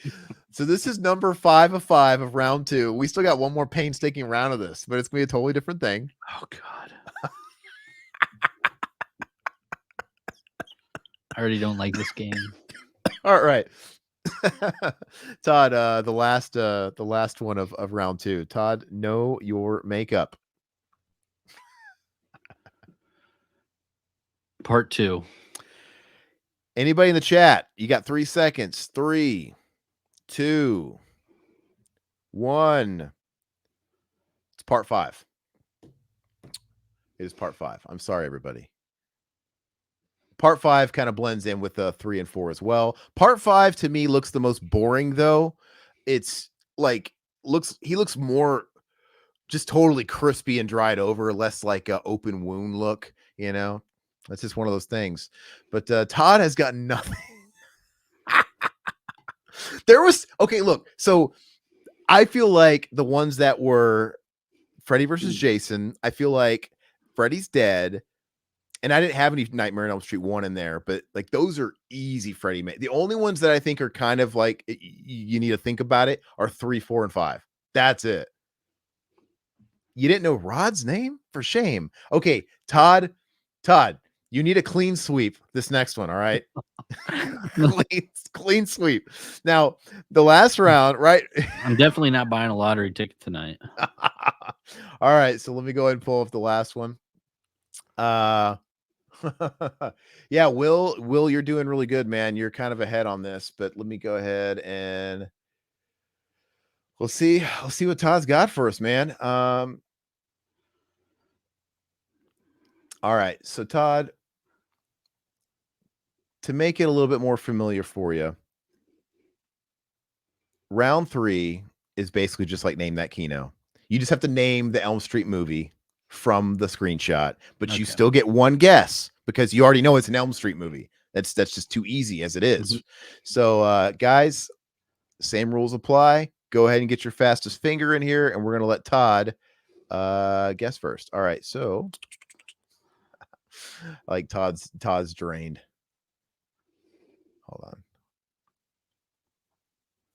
So this is number 5 of 5 of round 2. We still got one more painstaking round of this, but it's gonna be a totally different thing. Oh God. I already don't like this game. All right. Todd, the last one of round 2. Todd, know your makeup. Part 2. Anybody in the chat? You got 3 seconds. 3, 2, 1. It's part 5. It is part 5. I'm sorry, everybody. Part 5 kind of blends in with 3 and 4 as well. Part 5 to me looks the most boring though. It's like he looks more just totally crispy and dried over, less like a open wound look, you know. That's just one of those things. But Todd has got nothing. Look, so I feel like the ones that were Freddy versus Jason, I feel like Freddy's dead. And I didn't have any Nightmare on Elm Street 1 in there, but like those are easy Freddy. The only ones that I think are kind of like you need to think about it are 3, 4, and 5. That's it. You didn't know Rod's name? For shame. Okay, Todd, you need a clean sweep this next one, all right? clean sweep. Now, the last round, right? I'm definitely not buying a lottery ticket tonight. All right, so let me go ahead and pull up the last one. Yeah, Will, you're doing really good, man. You're kind of ahead on this, but let me go ahead and we'll see what Todd's got for us, man. All right, so Todd, to make it a little bit more familiar for you, round 3 is basically just like Name That Kino. You just have to name the Elm Street movie from the screenshot, but you Okay. still get one guess because you already know it's an Elm Street movie. That's just too easy as it is. Mhm. So, guys, same rules apply. Go ahead and get your fastest finger in here, and we're gonna let Todd guess first. All right, so like Todd's drained. Hold on.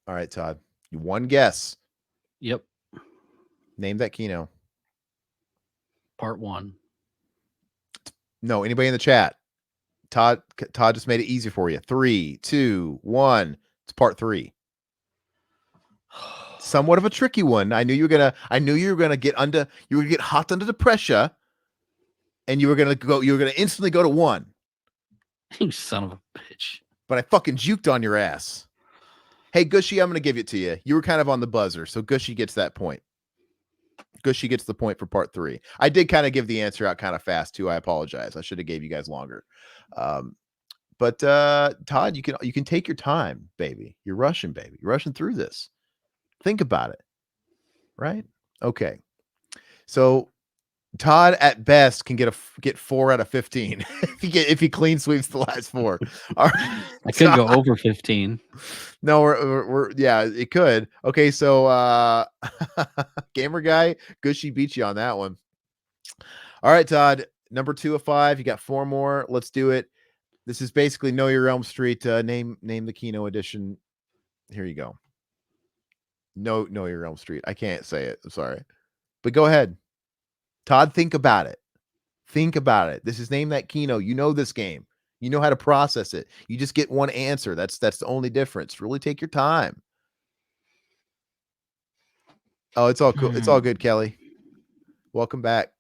All right, Todd. You one guess. Yep. Name that Kino. Part 1. No, anybody in the chat. Todd just made it easy for you. 3, 2, 1. It's part 3. Somewhat of a tricky one. I knew you were gonna get hot under the pressure, and you were gonna instantly go to 1. You son of a bitch. But I fucking juked on your ass. Hey, Gushy, I'm gonna give it to you. You were kind of on the buzzer, so Gushy gets that point. Gushy gets the point for part 3. I did kind of give the answer out kind of fast too. I apologize. I should have gave you guys longer. But Todd, you can take your time, baby. You're rushing, baby. You're rushing through this. Think about it. Right? Okay. So Todd at best can get 4 out of 15 if he clean sweeps the last 4. All right. I could go over 15. No, we're yeah, it could. Okay, so gamer guy, Gushy beat you on that one. All right, Todd, number 2 of 5. You got 4 more. Let's do it. This is basically Know Your Elm Street. Name the Kino edition. Here you go. Know Your Elm Street. I can't say it. I'm sorry, but go ahead, Todd. Think about it. Think about it. This is Name That Kino. You know this game. You know how to process it. You just get one answer. That's the only difference. Really take your time. Oh, it's all cool. It's all good, Kelly. Welcome back.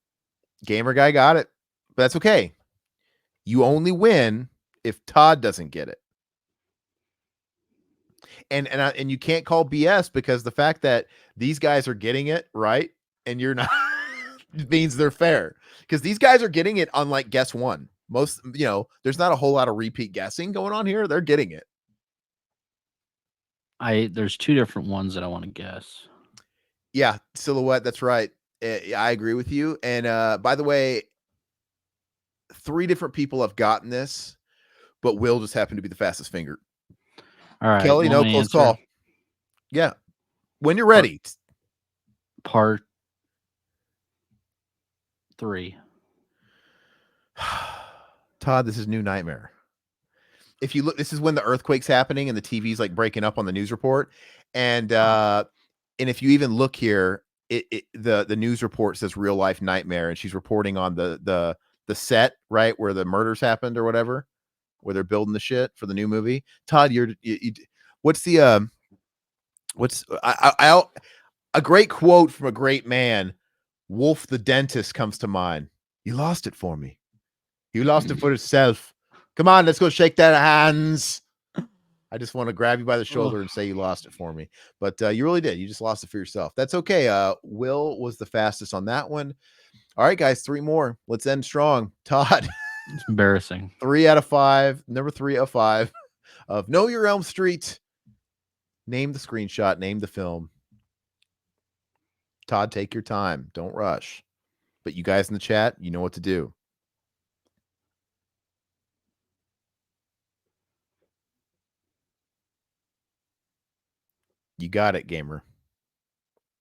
Gamer guy got it, but that's okay. You only win if Todd doesn't get it. And you can't call BS because the fact that these guys are getting it right and you're not means they're fair, because these guys are getting it on like guess 1. Most, there's not a whole lot of repeat guessing going on here. They're getting it. There's 2 different ones that I want to guess. Yeah, Silhouette. That's right. I agree with you. And by the way, 3 different people have gotten this, but Will just happened to be the fastest finger. All right, Kelly, no close call. Yeah, when you're ready. Part 3. Todd, this is New Nightmare. If you look, this is when the earthquake's happening and the TV's like breaking up on the news report, and if you even look here, the news report says Real Life Nightmare, and she's reporting on the set, right, where the murders happened or whatever, where they're building the shit for the new movie. Todd, what's a great quote from a great man, Wolf the dentist, comes to mind. You lost it for me. You lost it for yourself. Come on, let's go shake that hands. I just want to grab you by the shoulder and say you lost it for me. But you really did. You just lost it for yourself. That's okay. Will was the fastest on that one. All right, guys, 3 more. Let's end strong. Todd. It's embarrassing. 3 out of 5. Number 3 of 5 of Know Your Elm Street. Name the screenshot. Name the film. Todd, take your time. Don't rush. But you guys in the chat, you know what to do. You got it, gamer.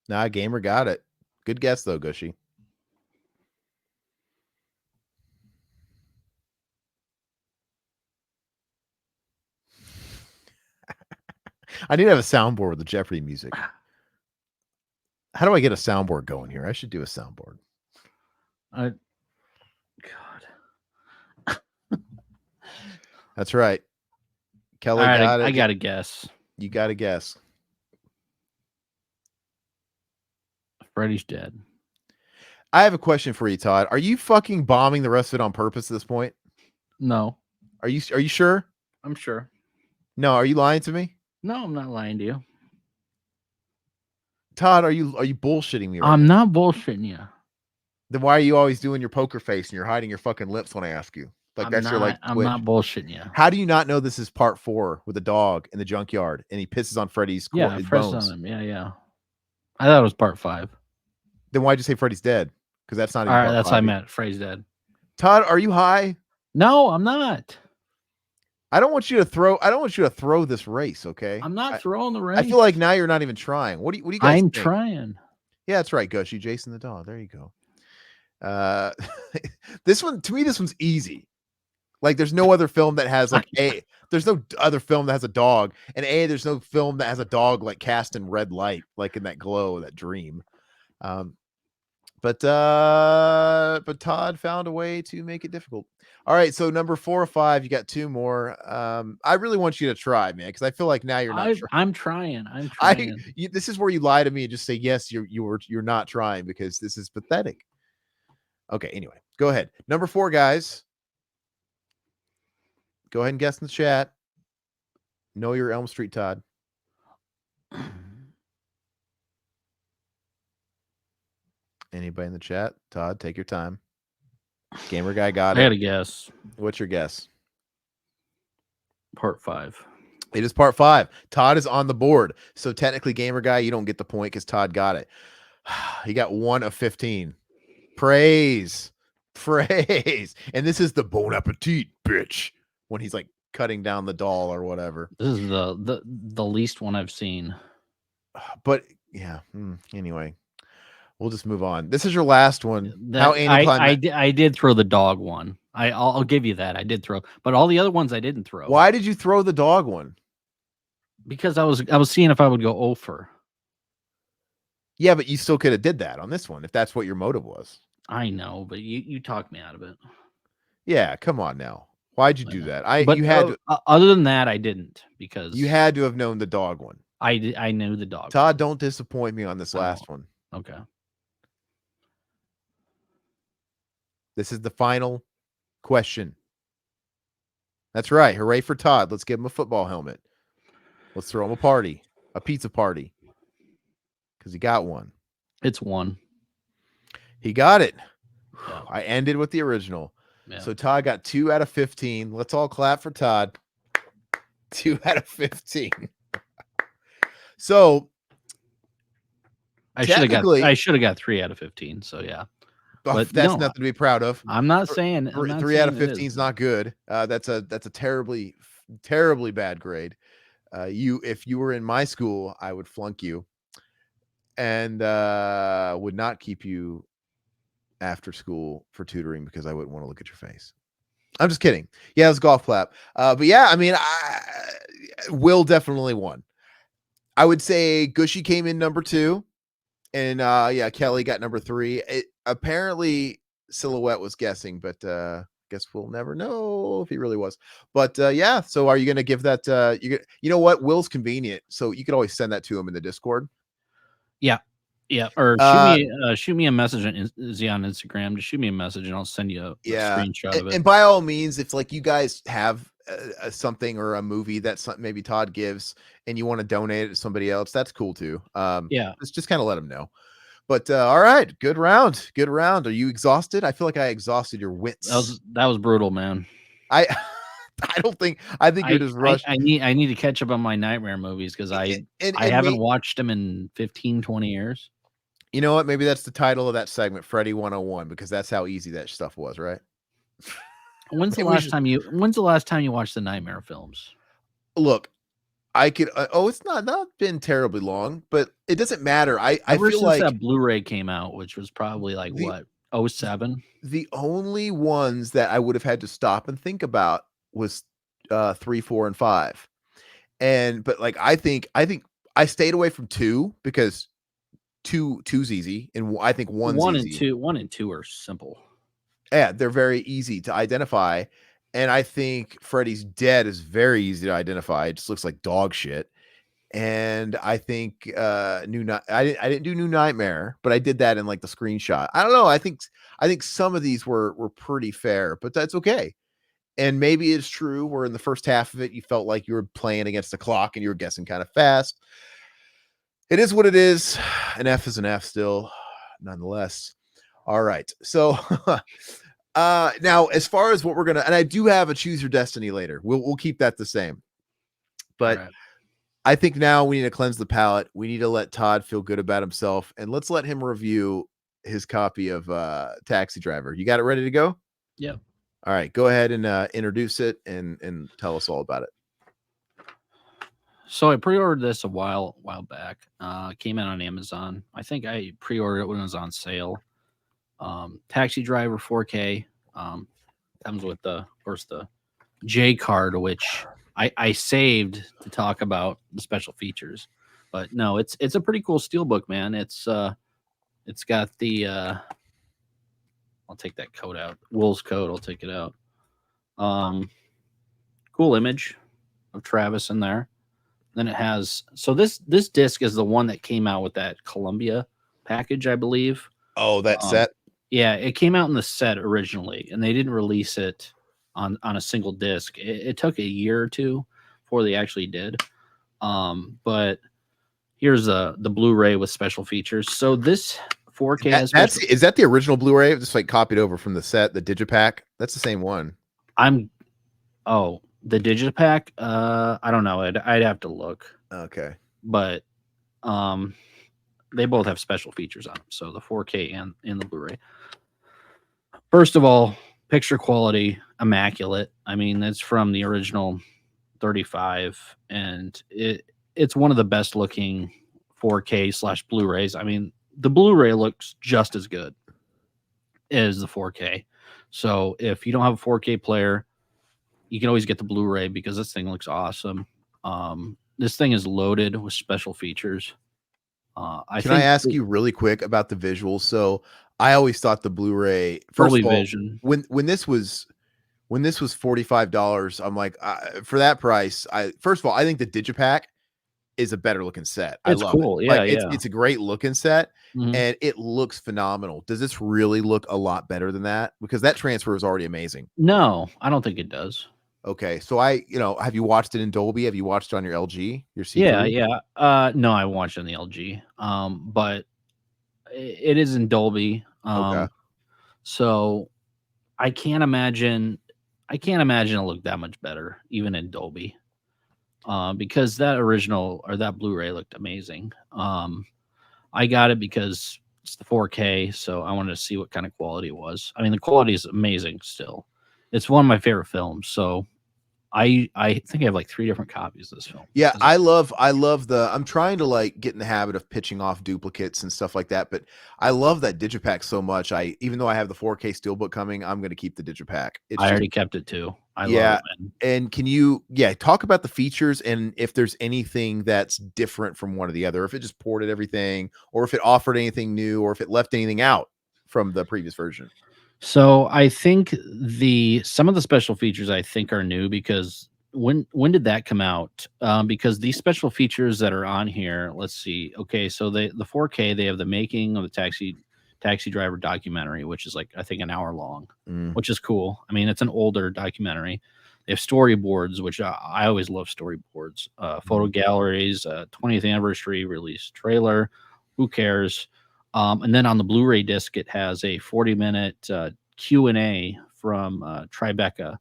Nah, gamer got it. Good guess, though, Gushy. I need to have a soundboard with the Jeopardy music. How do I get a soundboard going here? I should do a soundboard. God. That's right. Kelly All right, got it. I got to guess. You got to guess. Freddy's dead. I have a question for you, Todd. Are you fucking bombing the rest of it on purpose at this point? No. Are you sure? I'm sure. No, are you lying to me? No, I'm not lying to you. Todd, are you bullshitting me right I'm now? not bullshitting you. Then why are you always doing your poker face and you're hiding your fucking lips when I ask you? Like that's your like I'm twitch. not bullshitting you. How do you not know this is part 4 with a dog in the junkyard and he pisses on Freddy's Yeah, his press on bones? him. Yeah. I thought it was part 5. Then why'd you say Freddy's dead? Because that's not All even right, part that's what I 5. meant. Phrase dead. Todd, are you high? No, I'm not. I don't want you to throw this race, okay? I'm not throwing the I feel race. like now you're not even trying. What do you guys I'm think? trying. Yeah, that's right, Gushy. Jason the dog. There you go. This one's easy. Like there's no other film that has like there's no other film that has a dog, and there's no film that has a dog like cast in red light, like in that glow, that dream. But Todd found a way to make it difficult. All right, so number 4 or 5, you got 2 more. I really want you to try, man, because I feel like now you're not trying. I'm trying. I'm trying. This is where you lie to me and just say yes, you're not trying, because this is pathetic. Okay, anyway, go ahead. Number 4, guys. Go ahead and guess in the chat. Know your Elm Street, Todd. Anybody in the chat? Todd, take your time. Gamer guy got it. I got to guess. What's your guess? Part 5. It is part 5. Todd is on the board. So technically, gamer guy, you don't get the point because Todd got it. He got 1 of 15. Praise. And this is the bon appetit, bitch. When he's like cutting down the doll or whatever. This is the least one I've seen. But yeah. Anyway, we'll just move on. This is your last one. I did throw the dog one. I'll give you that. I did throw, but all the other ones I didn't throw. Why did you throw the dog one? Because I was seeing if I would go over. Yeah, but you still could have did that on this one if that's what your motive was. I know, but you talked me out of it. Yeah, come on now. Why'd you do that? Other than that, I didn't, because you had to have known the dog one. I knew the dog. Todd, don't disappoint me on this last one. Okay. This is the final question. That's right. Hooray for Todd. Let's give him a football helmet. Let's throw him a pizza party. Because he got one. It's 1. He got it. Yeah. I ended with the original. Yeah. So Todd got 2 out of 15. Let's all clap for Todd. 2 out of 15. So I should have got 3 out of 15. So yeah. But that's nothing to be proud of. I'm not saying 3 out of 15 is not good. That's a terribly, terribly bad grade. If you were in my school, I would flunk you, and would not keep you after school for tutoring because I wouldn't want to look at your face. I'm just kidding. Yeah, it was golf clap. But yeah, I mean, Will definitely won. I would say Gushy came in number 2. And Kelly got number 3. Apparently Silhouette was guessing, but guess we'll never know if he really was. But yeah, so are you going to give that you know what? Will's convenient, so you could always send that to him in the Discord. Yeah. Yeah, or shoot me a message on Instagram. Just shoot me a message and I'll send you a screenshot of it. And by all means, if like you guys have something or a movie that maybe Todd gives and you want to donate it to somebody else, that's cool too. Yeah, just kind of let them know. But all right, good round. Are you exhausted? I feel like I exhausted your wits. That was brutal, man. I think you're just rushed. I need to catch up on my Nightmare movies because I haven't watched them in 15, 20 years. You know what? Maybe that's the title of that segment, Freddy 101, because that's how easy that stuff was, right? When's the last time you watched the Nightmare films? Look, I could. It's not been terribly long, but it doesn't matter. I feel like that Blu-ray came out, which was probably like 07. The only ones that I would have had to stop and think about was 3, 4, and 5, but like I think I stayed away from 2 because 2's easy, and I think 1's easy. 1 and 2 are simple. Yeah, they're very easy to identify. And I think Freddy's Dead is very easy to identify. It just looks like dog shit. And I think I didn't do New Nightmare, but I did that in like the screenshot. I don't know. I think some of these were pretty fair, but that's okay. And maybe it's true where in the first half of it you felt like you were playing against the clock and you were guessing kind of fast. It is what it is. An F is an F still, nonetheless. All right. So Now as far as what we're gonna, and I do have a choose your destiny later. We'll keep that the same. All But right. I think now we need to cleanse the palate. We need to let Todd feel good about himself, and let's let him review his copy of Taxi Driver. You got it ready to go? Yep. All right, go ahead and introduce it and tell us all about it. So I pre-ordered this a while back. It came in on Amazon. I think I pre-ordered it when it was on sale. Taxi Driver 4K. Comes with of course, the J card, which I saved to talk about the special features. But no, it's a pretty cool steelbook, man. It's got the I'll take that coat out. Wool's coat, I'll take it out. Cool image of Travis in there. Then it has, so this disc is the one that came out with that Columbia package, I believe. Oh, that Um, set. yeah, it came out in the set originally, and they didn't release it on a single disc. It took a year or two before they actually did. But here's the Blu-ray with special features. So this 4K has That's special. is that the original Blu-ray? Just like copied over from the set, the Digipack. That's the same one. The Digipack. I don't know. I'd have to look. Okay. But they both have special features on them. So the 4K and the Blu-ray. First of all, picture quality immaculate. I mean, it's from the original 35, and it's one of the best looking 4K / Blu-rays. I mean, the Blu-ray looks just as good as the 4K. So if you don't have a 4K player, you can always get the Blu-ray because this thing looks awesome. This thing is loaded with special features. Can I ask you really quick about the visuals? So I always thought the Blu-ray, first Dolby of all, Vision. when this was $45, I'm like, for that price, first of all, I think the Digipack is a better looking set. I It's love it. cool. Like Yeah, yeah. it's a great looking set, Mhm. and it looks phenomenal. Does this really look a lot better than that? Because that transfer is already amazing. No, I don't think it does. Okay, so have you watched it in Dolby? Have you watched it on your LG, your Yeah, C3? yeah. No, I watched it on the LG. But it is in Dolby. Okay. So I can't imagine it looked that much better, even in Dolby. Because that original or that Blu-ray looked amazing. I got it because it's the 4K, so I wanted to see what kind of quality it was. I mean, the quality is amazing still. It's one of my favorite films, so I think I have like 3 different copies of this film Yeah, 'cause I love I'm trying to like get in the habit of pitching off duplicates and stuff like that, but I love that Digipack so much. Even though I have the 4K steelbook coming, I'm gonna keep the Digipack. It's I just already kept it too. I love yeah. it, man. And can you talk about the features and if there's anything that's different from one or the other, if it just ported everything or if it offered anything new or if it left anything out from the previous version. So I think some of the special features I think are new because when did that come out? Because these special features that are on here, let's see. Okay, so the 4K they have the making of the taxi driver documentary, which is like I think an hour long, Mm, which is cool. I mean, it's an older documentary. They have storyboards, which I always love storyboards. Photo mhm. galleries, 20th anniversary release trailer. Who cares? And then on the Blu-ray disc, it has a 40-minute Q&A from Tribeca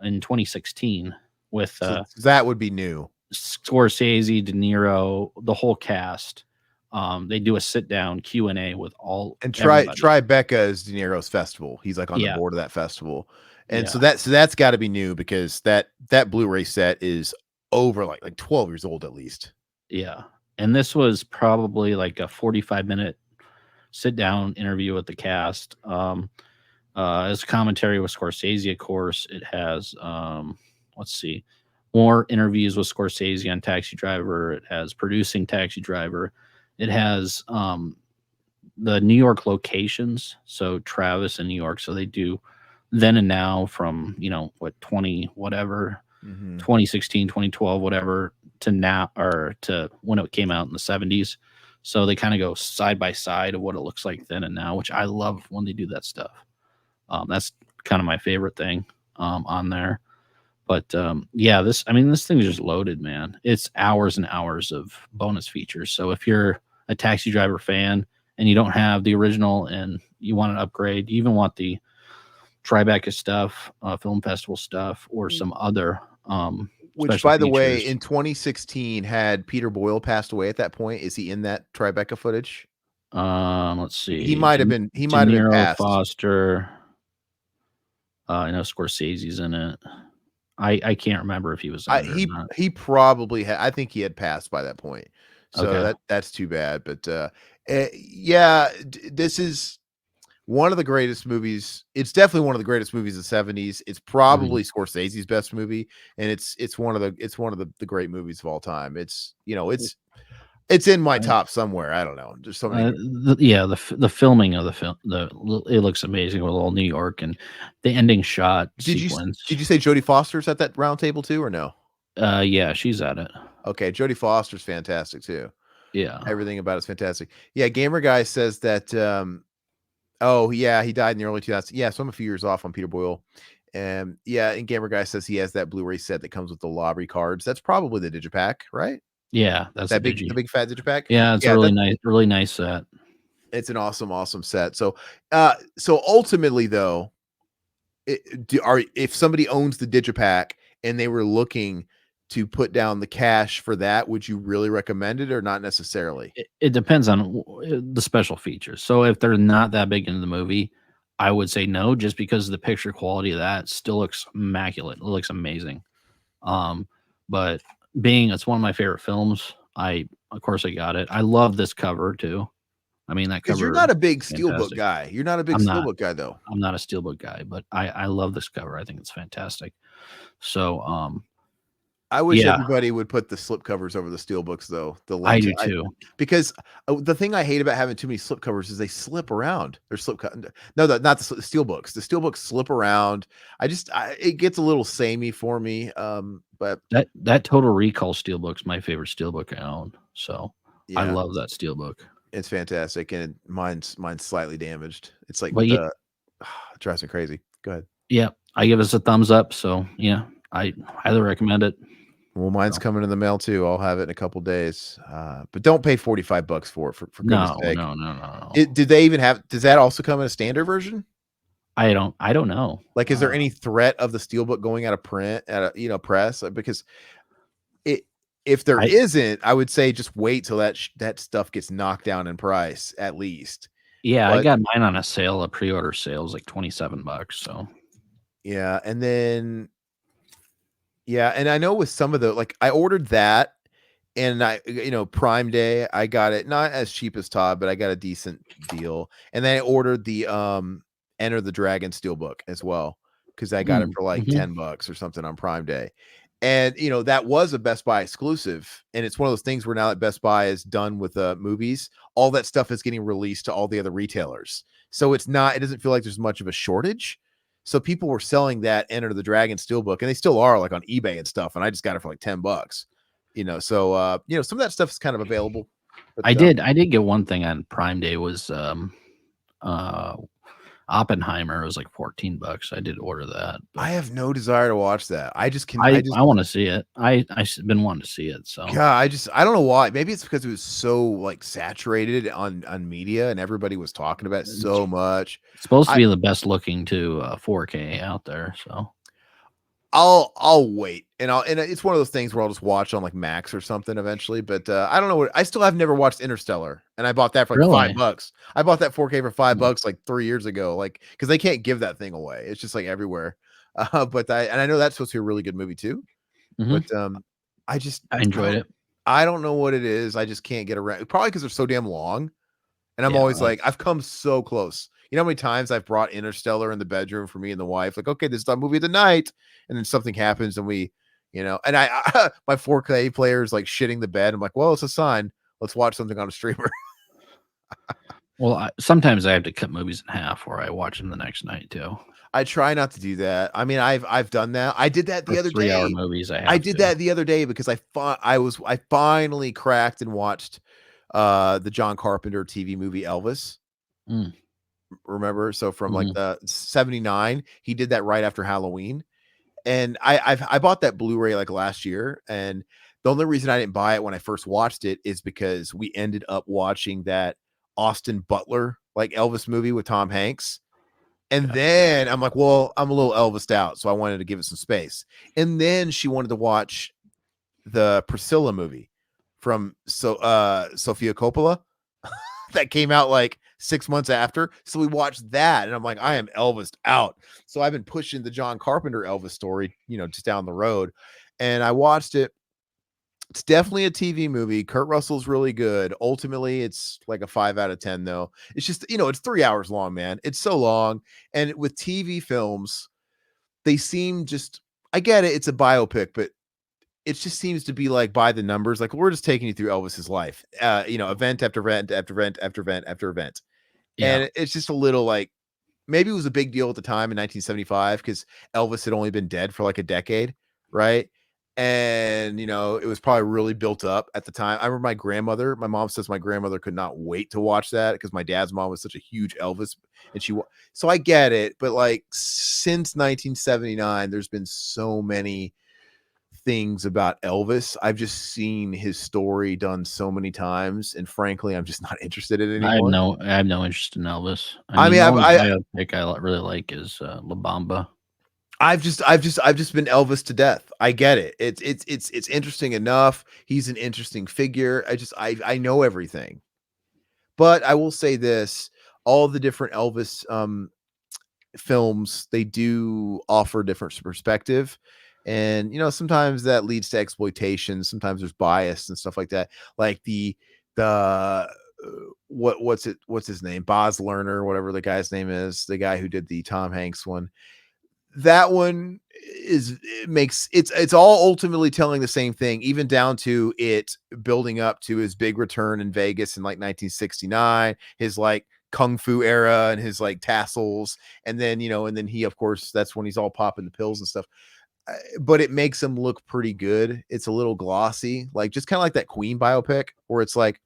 in 2016 with So that would be new. Scorsese, De Niro, the whole cast. They do a sit-down Q&A with And everybody. Tribeca is De Niro's festival. He's like on the Yeah, board of that festival. And so yeah, that's got to be new because that Blu-ray set is over like 12 years old at least. yeah. And this was probably like a 45-minute sit-down interview with the cast. As commentary with Scorsese, of course, it has let's see, more interviews with Scorsese on Taxi Driver. It has producing Taxi Driver. It has the New York locations. So Travis in New York. So they do then and now from, 20 whatever, Mhm. 2016, 2012, whatever, to now or to when it came out in the 70s. So they kind of go side by side of what it looks like then and now, which I love when they do that stuff. That's kind of my favorite thing on there. But yeah, this thing is just loaded, man. It's hours and hours of bonus features. So if you're a Taxi Driver fan and you don't have the original and you want an upgrade, you even want the Tribeca stuff, film festival stuff, or some other Which, special by the way, features. in 2016 had Peter Boyle passed away at that point. Is he in that Tribeca footage? Let's He see, might have been. He De might have been Niro, passed. Foster. I know Scorsese's in it. I can't remember if he was in it or not. He probably had. I think he had passed by that point. So Okay. that's too bad. But yeah, this is one of the greatest movies. It's definitely one of the greatest movies of the 70s. It's Mhm. probably Scorsese's best movie, and it's one of the great movies of all time. It's it's in my I top somewhere. I don't know. There's so many good. the filming of the film, it looks amazing with all New York and the ending shot Did sequence. you say Jodie Foster's at that round table too, or no? Yeah, she's at it. Okay, Jodie Foster's fantastic too. Yeah. Everything about it's fantastic. Yeah, Gamer Guy says that oh yeah, he died in the early 2000s. Yeah, so I'm a few years off on Peter Boyle. And yeah, and Gamer Guy says he has that Blu-ray set that comes with the lottery cards. That's probably the Digipack, right? Yeah, that's a The digi. big fat Digipack. Yeah, it's a Yeah, that really nice set. it's an awesome set. So so ultimately though, if somebody owns the Digipack and they were looking to put down the cash for that, would you really recommend it or not necessarily? It depends on the special features. So if they're not that big into the movie, I would say no, just because the picture quality of that still looks immaculate. It looks amazing. Um, but being it's one of my favorite films, I of course I got it. I love this cover too. I mean that Because you're cover not a big is steelbook fantastic. guy. You're not a big I'm not steelbook guy though. I'm not a steelbook guy, but I love this cover. I think it's fantastic. So I wish yeah, everybody would put the slip covers over the steel books, though. The I lens, do too. because the thing I hate about having too many slip covers is they slip around. They're no, not the steel books. The steel books slip around. It gets a little samey for me. But That Total Recall steelbook's my favorite steelbook I own. So I yeah, love that steelbook. it's fantastic, and mine's slightly damaged. It's like But with yeah, the it drives me crazy. Go ahead. yeah, I give us a thumbs up. So yeah, I highly recommend it. Well, mine's So coming in the mail too. I'll have it in a couple days. But don't pay $45 for it, for goodness no, sake. no, no, no, no. Did they even have? Does that also come in a standard version? I don't know. Like, is there any threat of the steelbook going out of print at a press? Because it if there I isn't, I would say just wait till that stuff gets knocked down in price at least. Yeah, I But got mine on a sale. A pre-order sale is like $27. So yeah, and then yeah, and I know with some of the like I ordered that and Prime Day, I got it not as cheap as Todd, but I got a decent deal. And then I ordered the Enter the Dragon Steelbook as well because I got it for like mhm. $10 or something on Prime Day. And that was a Best Buy exclusive. And it's one of those things where now that Best Buy is done with movies, all that stuff is getting released to all the other retailers. So it doesn't feel like there's much of a shortage. So people were selling that Enter the Dragon Steelbook, and they still are like on eBay and stuff. And I just got it for like $10. So some of that stuff is kind of available. But I did get one thing on Prime Day was uh Oppenheimer. It was like $14. I did order that, I but have no desire to watch that. I just I want to see it. I've been wanting to see it. So God, I don't know why. Maybe it's because it was so like saturated on media and everybody was talking about it it's so much. supposed to I be the best looking to 4K out there. So I'll wait and it's one of those things where I'll just watch on like Max or something eventually. But I don't know what I still have never watched Interstellar, and I bought that for like really, $5. I bought that 4K for five mm-hmm. bucks like 3 years ago, like because they can't give that thing away. It's just like everywhere. But I know that's supposed to be a really good movie too. Mm-hmm. But I just I enjoyed it. I don't know what it is. I just can't get around. Probably because they're so damn long. And I'm Yeah, always like, I've come so close. You know how many times I've brought Interstellar in the bedroom for me and the wife? Like, okay, this is the movie of the night. And then something happens and and my 4K player is like shitting the bed. I'm like, well, it's a sign. Let's watch something on a streamer. well, sometimes I have to cut movies in half, or I watch them the next night too. I try not to do that. I mean, I've done that. I did that For the other 3 hour day. movies, I I have did to. that the other day because I finally cracked and watched the John Carpenter TV movie Elvis. Mm, Remember? So from like hmm the 79, he did that right after Halloween. And I bought that Blu-ray like last year. And the only reason I didn't buy it when I first watched it is because we ended up watching that Austin Butler like Elvis movie with Tom Hanks. And Gotcha. then I'm like, well, I'm a little Elvised out, so I wanted to give it some space. And then she wanted to watch the Priscilla movie from Sofia Coppola that came out like 6 months after. So we watched that, and I'm like, I am Elvised out. So I've been pushing the John Carpenter Elvis story, just down the road. And I watched it. It's definitely a TV movie. Kurt Russell's really good. Ultimately, it's like a 5 out of 10, though. It's just, it's 3 hours long, man. It's so long. And with TV films, they seem just, I get it. It's a biopic, but it just seems to be like by the numbers. Like, we're just taking you through Elvis's life, event after event after event after event after event. Yeah. And it's just a little like, maybe it was a big deal at the time in 1975 because Elvis had only been dead for like a decade, right? And it was probably really built up at the time. I remember my mom says my grandmother could not wait to watch that because my dad's mom was such a huge Elvis, and so I get it, but like since 1979, there's been so many things about Elvis. I've just seen his story done so many times, and frankly, I'm just not interested in it anymore. I have no interest in Elvis. I I mean, mean, the I've only I, biopic really like is La Bamba. I've just been Elvis to death. I get it. It's interesting enough. He's an interesting figure. I know everything. But I will say this, all the different Elvis films, they do offer different perspective. And sometimes that leads to exploitation, sometimes there's bias and stuff like that. Like what's his name? Boz Lerner, whatever the guy's name is, the guy who did the Tom Hanks one. That one it's all ultimately telling the same thing, even down to it building up to his big return in Vegas in like 1969, his like kung fu era and his like tassels, and then he, of course, that's when he's all popping the pills and stuff. But it makes him look pretty good. It's a little glossy, like just kind of like that Queen biopic where it's like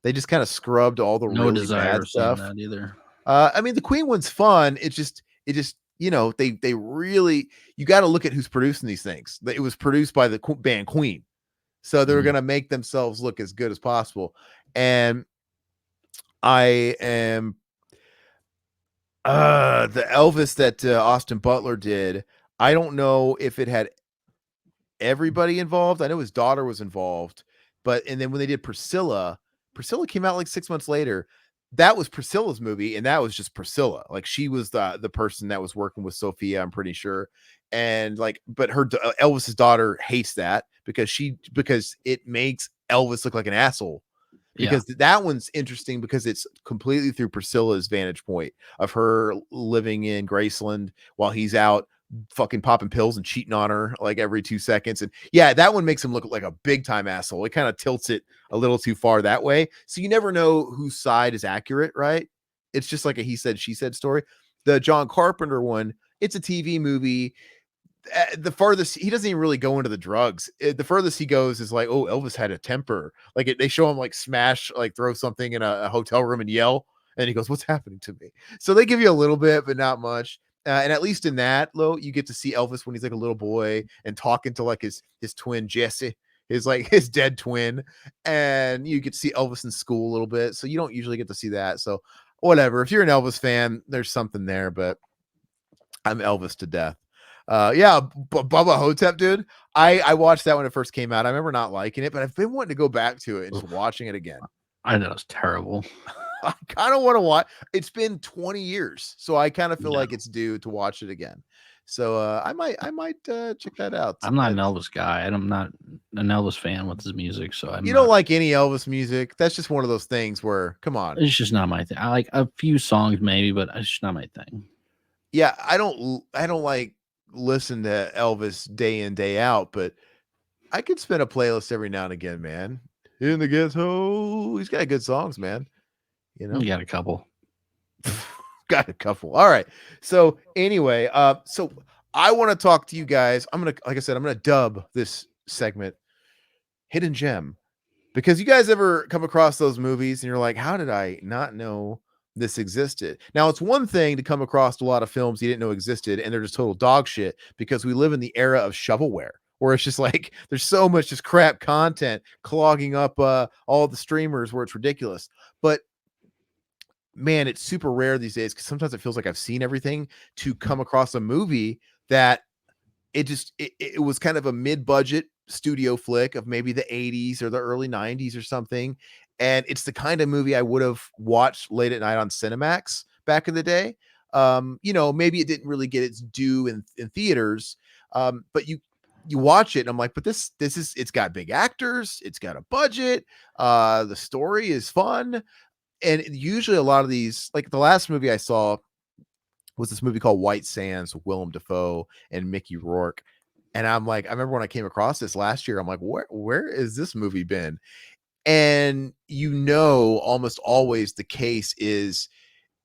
they just kind of scrubbed all the No really desire bad of seeing stuff. that either. I mean, the Queen one's fun. It just they really, you got to look at who's producing these things. It was produced by the band Queen, so they're Mhm. gonna make themselves look as good as possible. And I am the Elvis that Austin Butler did. I don't know if it had everybody involved. I know his daughter was involved, and then when they did Priscilla came out like 6 months later. That was Priscilla's movie, and that was just Priscilla. Like, she was the person that was working with Sophia, I'm pretty sure. And like, but Elvis's daughter hates that because it makes Elvis look like an asshole. Yeah. Because that one's interesting because it's completely through Priscilla's vantage point of her living in Graceland while he's out fucking popping pills and cheating on her like every 2 seconds. And yeah, that one makes him look like a big time asshole. It kind of tilts it a little too far that way. So you never know whose side is accurate, right? It's just like a he said, she said story. The John Carpenter one, it's a TV movie. The farthest he doesn't even really go into the drugs. The furthest he goes is like, oh, Elvis had a temper. Like they show him like smash, like throw something in a hotel room and yell, and he goes, "What's happening to me?" So they give you a little bit, but not much. And at least in that, though, you get to see Elvis when he's like a little boy and talking to like his twin Jesse, his dead twin, and you get to see Elvis in school a little bit. So you don't usually get to see that. So whatever. If you're an Elvis fan, there's something there, but I'm Elvis to death. Yeah, Bubba Hotep, dude. I watched that when it first came out. I remember not liking it, but I've been wanting to go back to it and just Oof. watching it again. I know it's terrible. I kind of want to watch. It's been 20 years, so I kind of feel Yeah. like it's due to watch it again. So I might check that out. I'm not an Elvis guy. I'm not an Elvis fan with his music, so I'm You don't not. like any Elvis music? That's just one of those things where, come on. It's just not my thing. I like a few songs maybe, but it's just not my thing. Yeah, I don't like listen to Elvis day in day out, but I could spin a playlist every now and again, man. In the ghetto, he's got good songs, man. You You know, got a couple. got a couple. All right. So anyway, so I want to talk to you guys. Like I said, I'm gonna dub this segment "Hidden Gem" because you guys ever come across those movies and you're like, how did I not know this existed? Now, it's one thing to come across a lot of films you didn't know existed and they're just total dog shit because we live in the era of shovelware where it's just like there's so much just crap content clogging up all the streamers where it's ridiculous. But man, it's super rare these days because sometimes it feels like I've seen everything to come across a movie that it was kind of a mid-budget studio flick of maybe the 80s or the early 90s or something. And it's the kind of movie I would have watched late at night on Cinemax back in the day. Maybe it didn't really get its due in theaters. But you watch it and I'm like, but this is it's got big actors, it's got a budget, the story is fun. And usually a lot of these, like the last movie I saw was this movie called White Sands with Willem Dafoe and Mickey Rourke. And I'm like, I remember when I came across this last year, I'm like, where is this movie been? And almost always the case is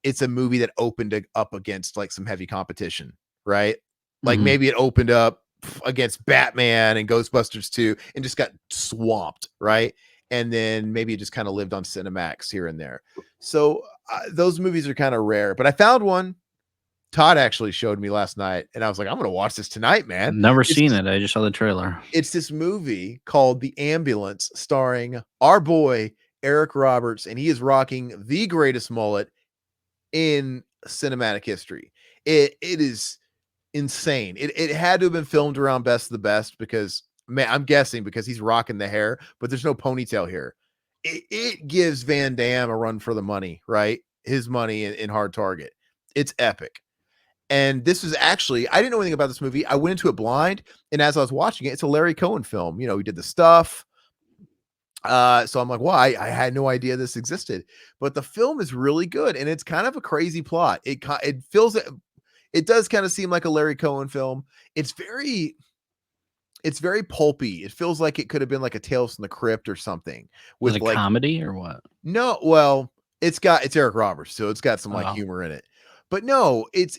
it's a movie that opened up against like some heavy competition, right? Like Mhm. maybe it opened up against Batman and Ghostbusters 2 and just got swamped, right? And then maybe it just kind of lived on Cinemax here and there. So those movies are kind of rare, but I found one. Todd actually showed me last night, and I was like, I'm gonna watch this tonight, man. Never It's seen it. I just saw the trailer. it's this movie called The Ambulance, starring our boy Eric Roberts, and he is rocking the greatest mullet in cinematic history. It is insane. It had to have been filmed around Best of the Best because man, I'm guessing because he's rocking the hair, but there's no ponytail here. It gives Van Damme a run for the money, right? His money in Hard Target. It's epic. And this was actually, I didn't know anything about this movie. I went into it blind, and as I was watching it, it's a Larry Cohen film. He did The Stuff. So I'm like, well, I had no idea this existed, but the film is really good, and it's kind of a crazy plot. It does kind of seem like a Larry Cohen film. It's very pulpy. It feels like it could have been like a Tales from the Crypt or something Was with it like comedy or what? no, well, it's Eric Roberts, so it's got some like Oh. humor in it. But no, it's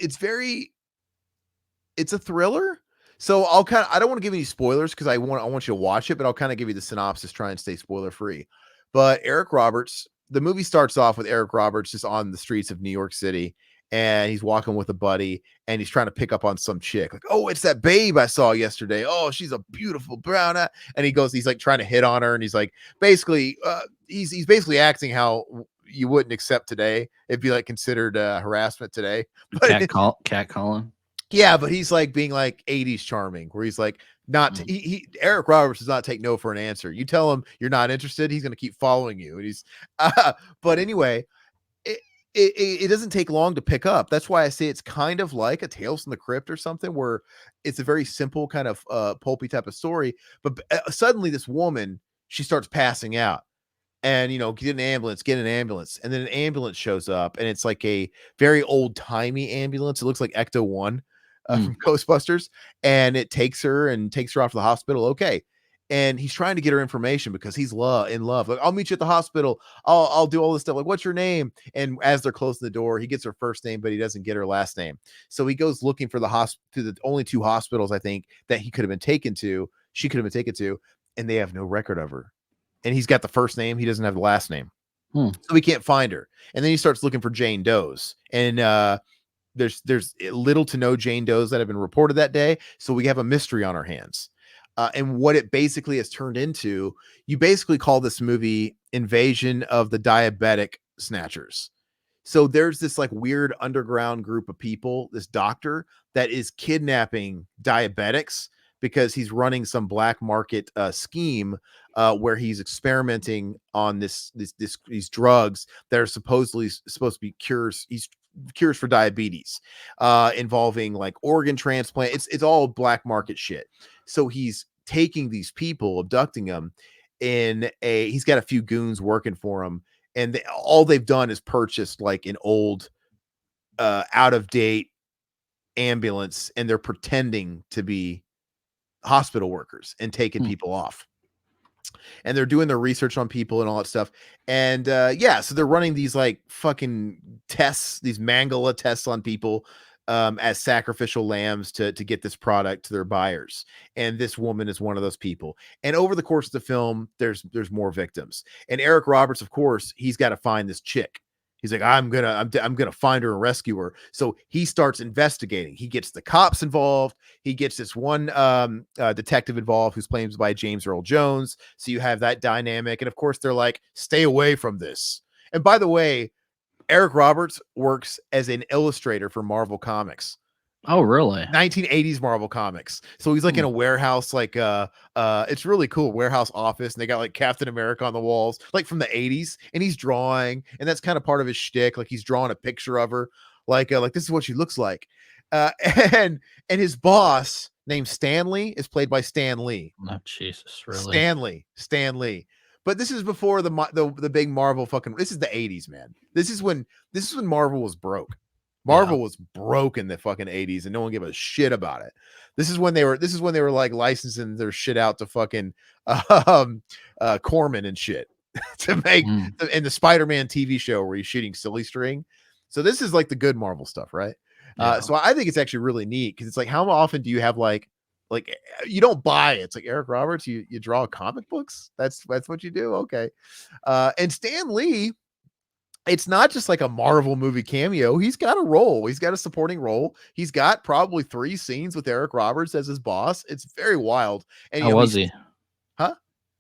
a thriller. So I don't want to give any spoilers because I want you to watch it, but I'll kind of give you the synopsis, try and stay spoiler free. But Eric Roberts, the movie starts off with Eric Roberts just on the streets of New York City, and he's walking with a buddy and he's trying to pick up on some chick. Like, oh, it's that babe I saw yesterday. Oh, she's a beautiful brown eye. And he's like trying to hit on her, and he's like basically he's basically acting how you wouldn't accept today. It'd be like considered harassment today. But Cat calling. yeah, but he's like being like 80s charming, where he's like not Mm. Eric Roberts does not take no for an answer. You tell him you're not interested, he's going to keep following you. And but anyway, it doesn't take long to pick up. That's why I say it's kind of like a Tales from the Crypt or something, where it's a very simple kind of pulpy type of story. But suddenly this woman, she starts passing out, and get an ambulance, and then an ambulance shows up, and it's like a very old-timey ambulance. It looks like Ecto 1 from Ghostbusters, and it takes her off to the hospital. Okay, and he's trying to get her information because he's in love. Like, I'll meet you at the hospital, I'll do all this stuff, like, what's your name? And as they're closing the door, he gets her first name, but he doesn't get her last name. So he goes looking for the only two hospitals, I think, that she could have been taken to, and they have no record of her. And he's got the first name, he doesn't have the last name. So he can't find her. And then he starts looking for Jane Does. And there's little to no Jane Does that have been reported that day. So we have a mystery on our hands. And what it basically has turned into, you basically call this movie Invasion of the Diabetic Snatchers. So there's this like weird underground group of people, this doctor that is kidnapping diabetics because he's running some black market scheme where he's experimenting on these drugs that are supposedly supposed to be cures for diabetes, involving like organ transplant. It's all black market shit. So he's taking these people, abducting them he's got a few goons working for him, and all they've done is purchased like an old out of date ambulance, and they're pretending to be hospital workers and taking people off, and they're doing their research on people and all that stuff. And so they're running these like fucking tests, these Mangala tests on people, as sacrificial lambs to get this product to their buyers. And this woman is one of those people. And over the course of the film, there's more victims. And Eric Roberts, of course, he's got to find this chick. He's like, I'm gonna find her and rescue her. So he starts investigating. He gets the cops involved. He gets this one detective involved who's played by James Earl Jones. So you have that dynamic, and of course they're like, stay away from this. And by the way, Eric Roberts works as an illustrator for Marvel Comics. Oh, really? 1980s Marvel Comics. So he's like in a warehouse, like it's really cool warehouse office, and they got like Captain America on the walls, like from the 80s, and he's drawing, and that's kind of part of his shtick. Like he's drawing a picture of her, like this is what she looks like. Uh, and and his boss named Stanley is played by Stan Lee. Oh, Jesus, really? Stan Lee. But this is before the big Marvel fucking. This is the 80s, man. This is when Marvel was broke. Marvel was broke in the fucking 80s, and no one gave a shit about it. This is when they were like licensing their shit out to fucking Corman and shit to make and the Spider-Man TV show where he's shooting silly string. So this is like the good Marvel stuff, right? So I think it's actually really neat because it's like, how often do you have like you don't buy it? It's like Eric Roberts, you draw comic books. That's what you do. Okay. And Stan Lee, it's not just like a Marvel movie cameo. He's got a role. He's got a supporting role. He's got probably 3 scenes with Eric Roberts as his boss. It's very wild. And how was he? Huh?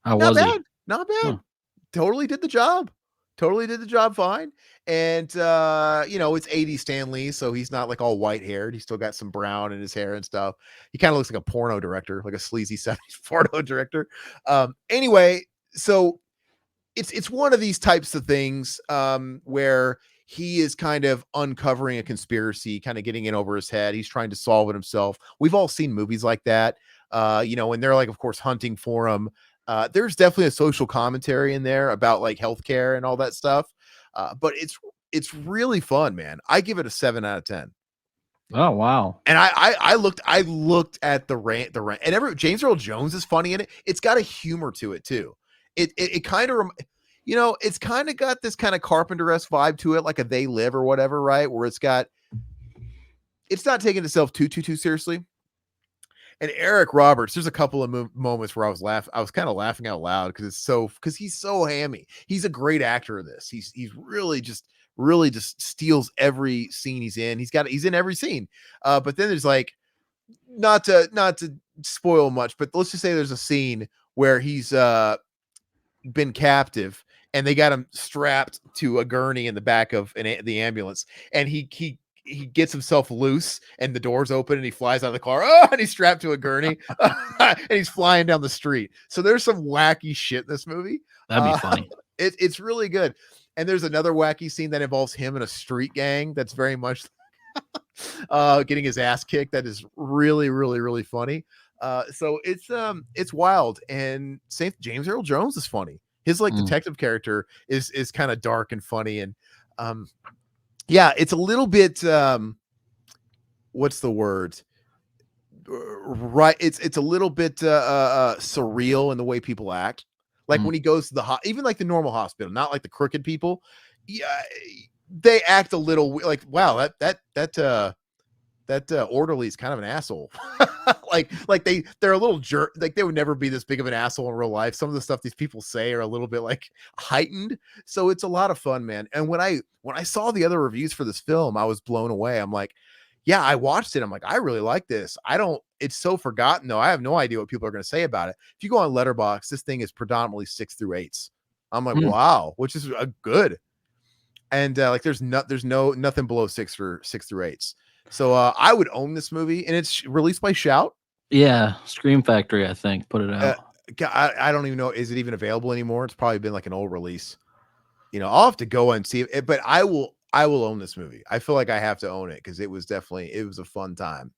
How Not was bad. he? Not bad. Huh. Totally did the job. Fine. And it's 80s Stan Lee, so he's not like all white haired. He's still got some brown in his hair and stuff. He kind of looks like a porno director, like a sleazy 70s porno director. Anyway, so it's one of these types of things where he is kind of uncovering a conspiracy, kind of getting in over his head. He's trying to solve it himself. We've all seen movies like that, and they're like, of course, hunting for him. There's definitely a social commentary in there about like healthcare and all that stuff. But it's really fun, man. I give it a 7 out of 10. Oh, wow. And I looked at the rant, and James Earl Jones is funny in it. It's got a humor to it too. It kind of, it's kind of got this kind of Carpenter-esque vibe to it, like a They Live or whatever, right? Where it's not taking itself too seriously. And Eric Roberts, there's a couple of moments where I was kind of laughing out loud because he's so hammy. He's a great actor in this. He's really just steals every scene he's in. He's in every scene. But then there's like, not to spoil much, but let's just say there's a scene where he's been captive and they got him strapped to a gurney in the back of the ambulance, and he gets himself loose and the doors open and he flies out of the car. And he's strapped to a gurney and he's flying down the street. So there's some wacky shit in this movie. That'd be funny. It's really good. And there's another wacky scene that involves him in a street gang that's very much getting his ass kicked. That is really, really, really funny. So it's wild. And James Earl Jones is funny. His like detective character is kind of dark and funny. And yeah, it's a little bit what's the word? Right. It's a little bit surreal in the way people act. Like when he goes to the even like the normal hospital, not like the crooked people. Yeah, they act a little like, wow, that orderly is kind of an asshole. like they're a little jerk. Like they would never be this big of an asshole in real life. Some of the stuff these people say are a little bit like heightened. So it's a lot of fun, man. And when I saw the other reviews for this film, I was blown away. I'm like, yeah, I watched it. I'm like, I really like this. It's so forgotten though. I have no idea what people are going to say about it. If you go on Letterboxd, this thing is predominantly 6 through 8s. I'm like, wow, which is a good. And like, there's nothing below 6 through 8s. So I would own this movie, and it's released by Shout. Yeah, Scream Factory, I think, put it out. I don't even know. Is it even available anymore? It's probably been like an old release. I'll have to go and see it, but I will own this movie. I feel like I have to own it because it was a fun time.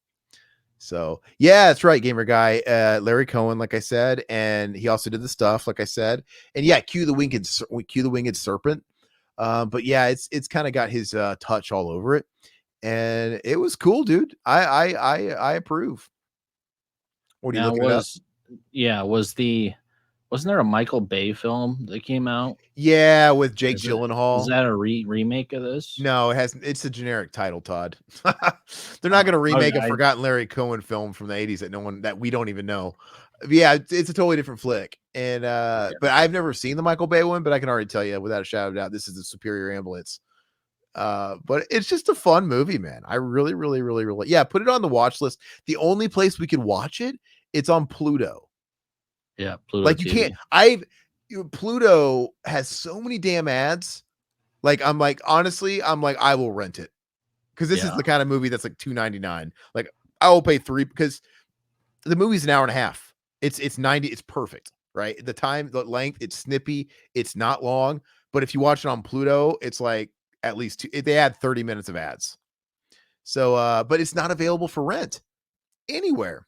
So yeah, that's right, Gamer Guy. Larry Cohen, like I said, and he also did the stuff, like I said, and yeah, Cue the Winged Serpent. But yeah, it's kind of got his touch all over it, and it was cool, dude. I approve. What are you looking up? Yeah, wasn't there a Michael Bay film that came out? Yeah, with Jake Gyllenhaal. Is that a remake of this? No, it hasn't. It's a generic title, Todd. They're not going to remake a forgotten Larry Cohen film from the 80s that we don't even know. Yeah, it's a totally different flick. And but I've never seen the Michael Bay one, but I can already tell you without a shadow of a doubt, this is the superior ambulance. But it's just a fun movie, man. I really, really, really, really, yeah, put it on the watch list. The only place we could watch it's on Pluto. Yeah, Pluto. Like you TV. can't. Pluto has so many damn ads Like, I'm like, honestly, I'm like, I will rent it because this is Yeah. the kind of movie that's like $2.99. Like, I will pay three because the movie's an hour and a half. It's 90. It's perfect, right? The time, the length, it's snippy. It's not long. But if you watch it on Pluto, it's like at least they add 30 minutes of ads. So, but it's not available for rent anywhere.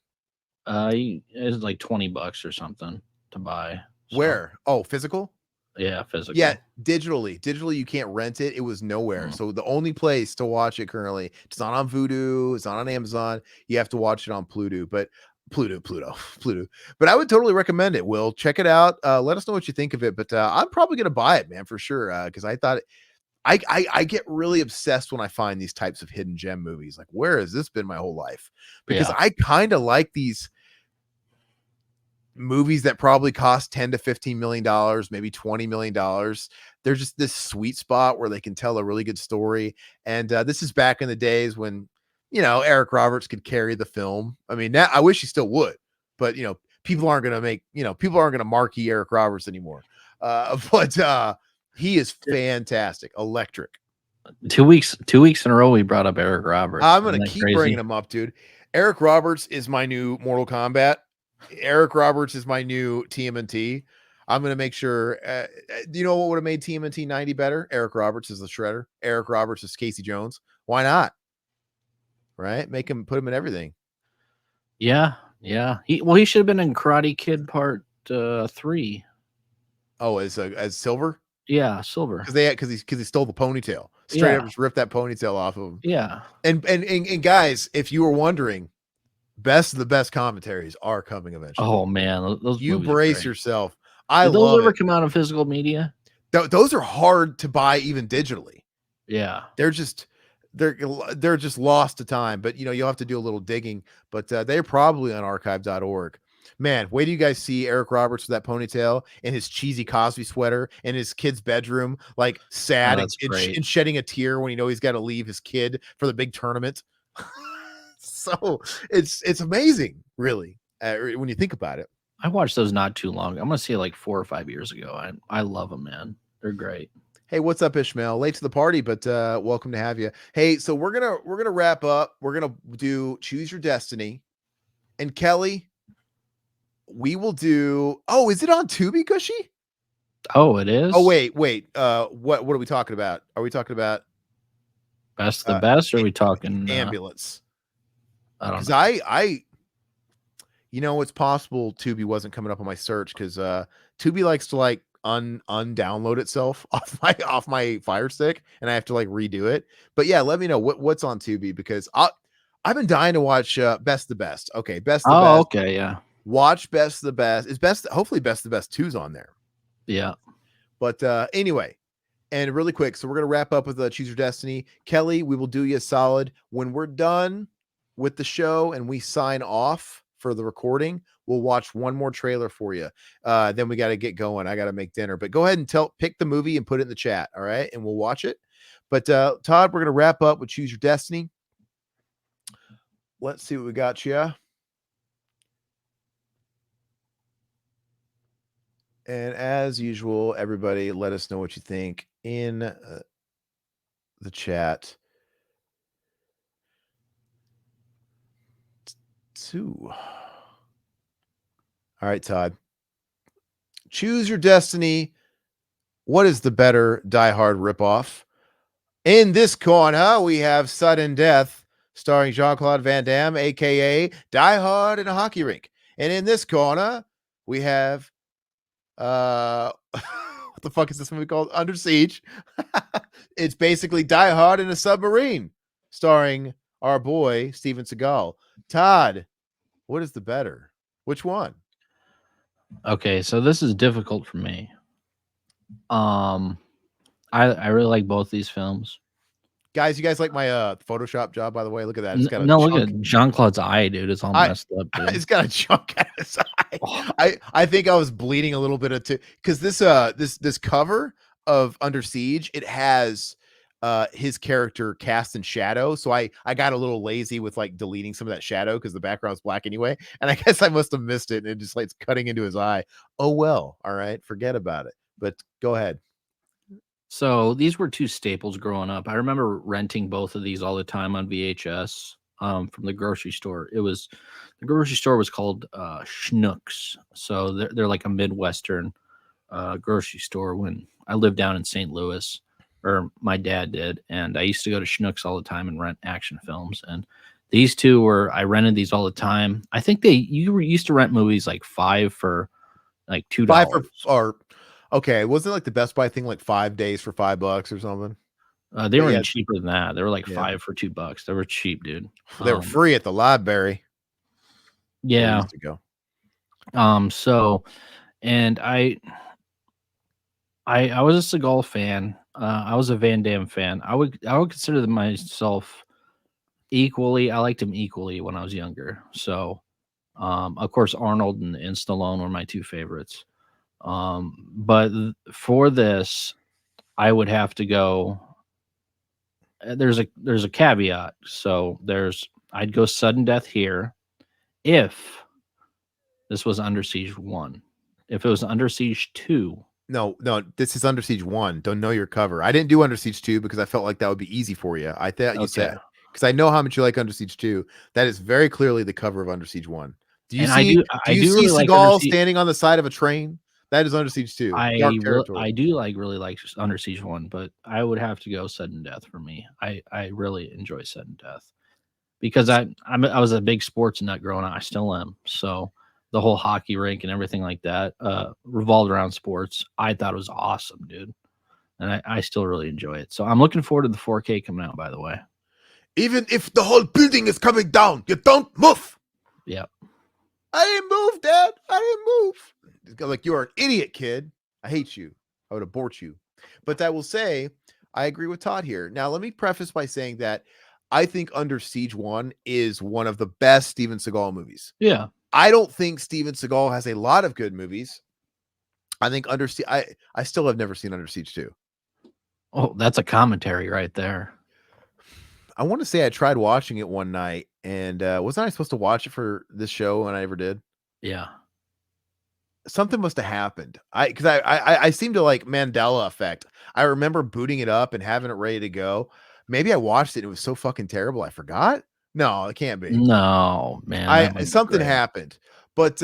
It's like $20 or something to buy. So Where? Oh, physical? yeah, Yeah, physical. digitally you can't rent it. It was nowhere. Mm. So the only place to watch it currently, it's not on Vudu, it's not on Amazon. You have to watch it on Pluto, but Pluto. But I would totally recommend it. Will, check it out. Let us know what you think of it. But I'm probably gonna buy it, man, for sure. Because I thought I get really obsessed when I find these types of hidden gem movies. Like, where has this been my whole life? Because Yeah. I kind of like these movies that probably cost 10 to 15 million dollars, maybe 20 million dollars. They're just this sweet spot where they can tell a really good story. And this is back in the days when, Eric Roberts could carry the film. I mean, now I wish he still would, but people aren't going to people aren't going to marquee Eric Roberts anymore. But he is fantastic, electric. 2 weeks in a row we brought up Eric Roberts. I'm going Isn't to that keep bringing crazy? him up, dude. Eric Roberts is my new Mortal Kombat. Eric Roberts is my new TMNT. I'm going to make sure. Do you know what would have made TMNT 90 better? Eric Roberts is the Shredder. Eric Roberts is Casey Jones. Why not? Right? Put him in everything. Yeah, yeah. He should have been in Karate Kid Part 3. Oh, as Silver Yeah, Silver. because he stole the ponytail. Straight up, Yeah, just ripped that ponytail off of him. yeah. And guys, if you were wondering, best of the best commentaries are coming eventually. Oh man, those You movies are brace great. yourself. I Did those love ever it. come out in physical media? Those are hard to buy even digitally. Yeah. They're just they're just lost to time, but you'll have to do a little digging, but they're probably on archive.org. Man, wait till you guys see Eric Roberts with that ponytail and his cheesy Cosby sweater in his kid's bedroom, like Oh, sad that's great. and shedding a tear when he's got to leave his kid for the big tournament. So it's amazing, really, when you think about it. I watched those not too long. I'm gonna say like 4 or 5 years ago. I love them, man. They're great. Hey, what's up, Ishmael? Late to the party, but welcome to have you. Hey, so we're gonna wrap up. We're gonna do Choose Your Destiny, and Kelly, we will do. Oh, is it on Tubi, Gushy? Oh, it is? Oh, wait. What are we talking about? Are we talking about Best the best, or are we a- talking ambulance? I don't Because know. it's possible Tubi wasn't coming up on my search because Tubi likes to like undownload itself off my Fire Stick, and I have to like redo it. But yeah, let me know what's on Tubi because I've been dying to watch Best the Best. Okay, Best the Oh, Best. okay, yeah. Watch Best the Best. Is best hopefully Best the Best 2's on there. Yeah. But anyway, and really quick, so we're gonna wrap up with Choose Your Destiny. Kelly, we will do you a solid when we're done with the show and we sign off for the recording. We'll watch one more trailer for you. Then we got to get going. I got to make dinner. But go ahead and pick the movie and put it in the chat. All right, and we'll watch it. But Todd, we're gonna wrap up with Choose Your Destiny. Let's see what we got you. And as usual, everybody, let us know what you think in the chat. Two. All right, Todd. Choose Your Destiny. What is the better Die Hard ripoff? In this corner, we have Sudden Death, starring Jean-Claude Van Damme, aka Die Hard in a hockey rink. And in this corner, we have what the fuck is this movie called? Under Siege. It's basically Die Hard in a submarine, starring our boy Steven Seagal. Todd, what is the better? Which one? Okay, so this is difficult for me. I really like both these films. Guys, you guys like my Photoshop job, by the way? Look at that. It's got a No, look chunk. at Jean-Claude's eye, dude. It's all I messed up, dude. it's got a chunk at his eye. Oh, I think I was bleeding a little bit of because this cover of Under Siege, it has his character cast in shadow. So I got a little lazy with like deleting some of that shadow because the background's black anyway. And I guess I must have missed it and it just like it's cutting into his eye. Oh well, all right, forget about it. But go ahead. So these were two staples growing up. I remember renting both of these all the time on VHS from the grocery store. The grocery store was called Schnucks. So they're like a Midwestern grocery store when I lived down in St. Louis, or my dad did. And I used to go to Schnucks all the time and rent action films. And these two I rented these all the time. I think you used to rent movies like five for like Five for $2. or okay, wasn't like the Best Buy thing like 5 days for $5 or something? They But were yeah, even cheaper than that. They were like yeah, 5 for $2. They were cheap, dude. they were free at the library where we Yeah. used to go. So, and I was a Seagal fan. I was a Van Damme fan. I would consider myself equally. I liked him equally when I was younger. So, of course, Arnold and Stallone were my two favorites. But for this, I would have to go. There's a caveat. So I'd go sudden death here if this was Under Siege 1. If it was Under Siege 2, No, no, this is Under Siege 1. Don't know your cover. I didn't do Under Siege 2 because I felt like that would be easy for you. I thought you okay. said because I know how much you like Under Siege 2. That is very clearly the cover of Under Siege 1. Do you And I see do do I you do see really like Under Seagal Siege. standing on the side of a train? That is Under Siege 2. Dark territory. I do really like Under Siege 1, but I would have to go sudden death for me. I really enjoy sudden death because I was a big sports nut growing up. I still am. So the whole hockey rink and everything like that revolved around sports. I thought it was awesome, dude. And I still really enjoy it. So I'm looking forward to the 4K coming out, by the way. Even if the whole building is coming down, you don't move. Yeah. I didn't move, Dad. I didn't move. Like, you are an idiot, kid. I hate you. I would abort you. But I will say, I agree with Todd here. Now, let me preface by saying that I think Under Siege 1 is one of the best Steven Seagal movies. Yeah. I don't think Steven Seagal has a lot of good movies. I think Under Siege, I still have never seen Under Siege 2. Oh, that's a commentary right there. I want to say I tried watching it one night, and wasn't I supposed to watch it for this show, and I never did? Yeah. Something must have happened. I seem to like Mandela effect. I remember booting it up and having it ready to go. Maybe I watched it and it was so fucking terrible I forgot. No, it can't be. No, man, that might be Something great. happened. But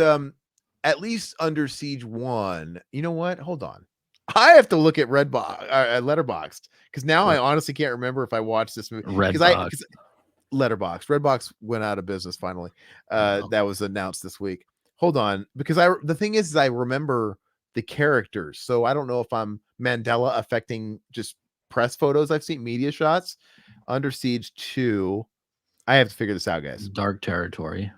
at least Under Siege 1. You know what? Hold on. I have to look at Letterboxd because now I honestly can't remember if I watched this movie Redbox. because Redbox went out of business finally. That was announced this week. Hold on, because the thing is I remember the characters, so I don't know if I'm Mandela affecting just press photos I've seen, media shots. Under Siege 2. I have to figure this out, guys. Dark Territory.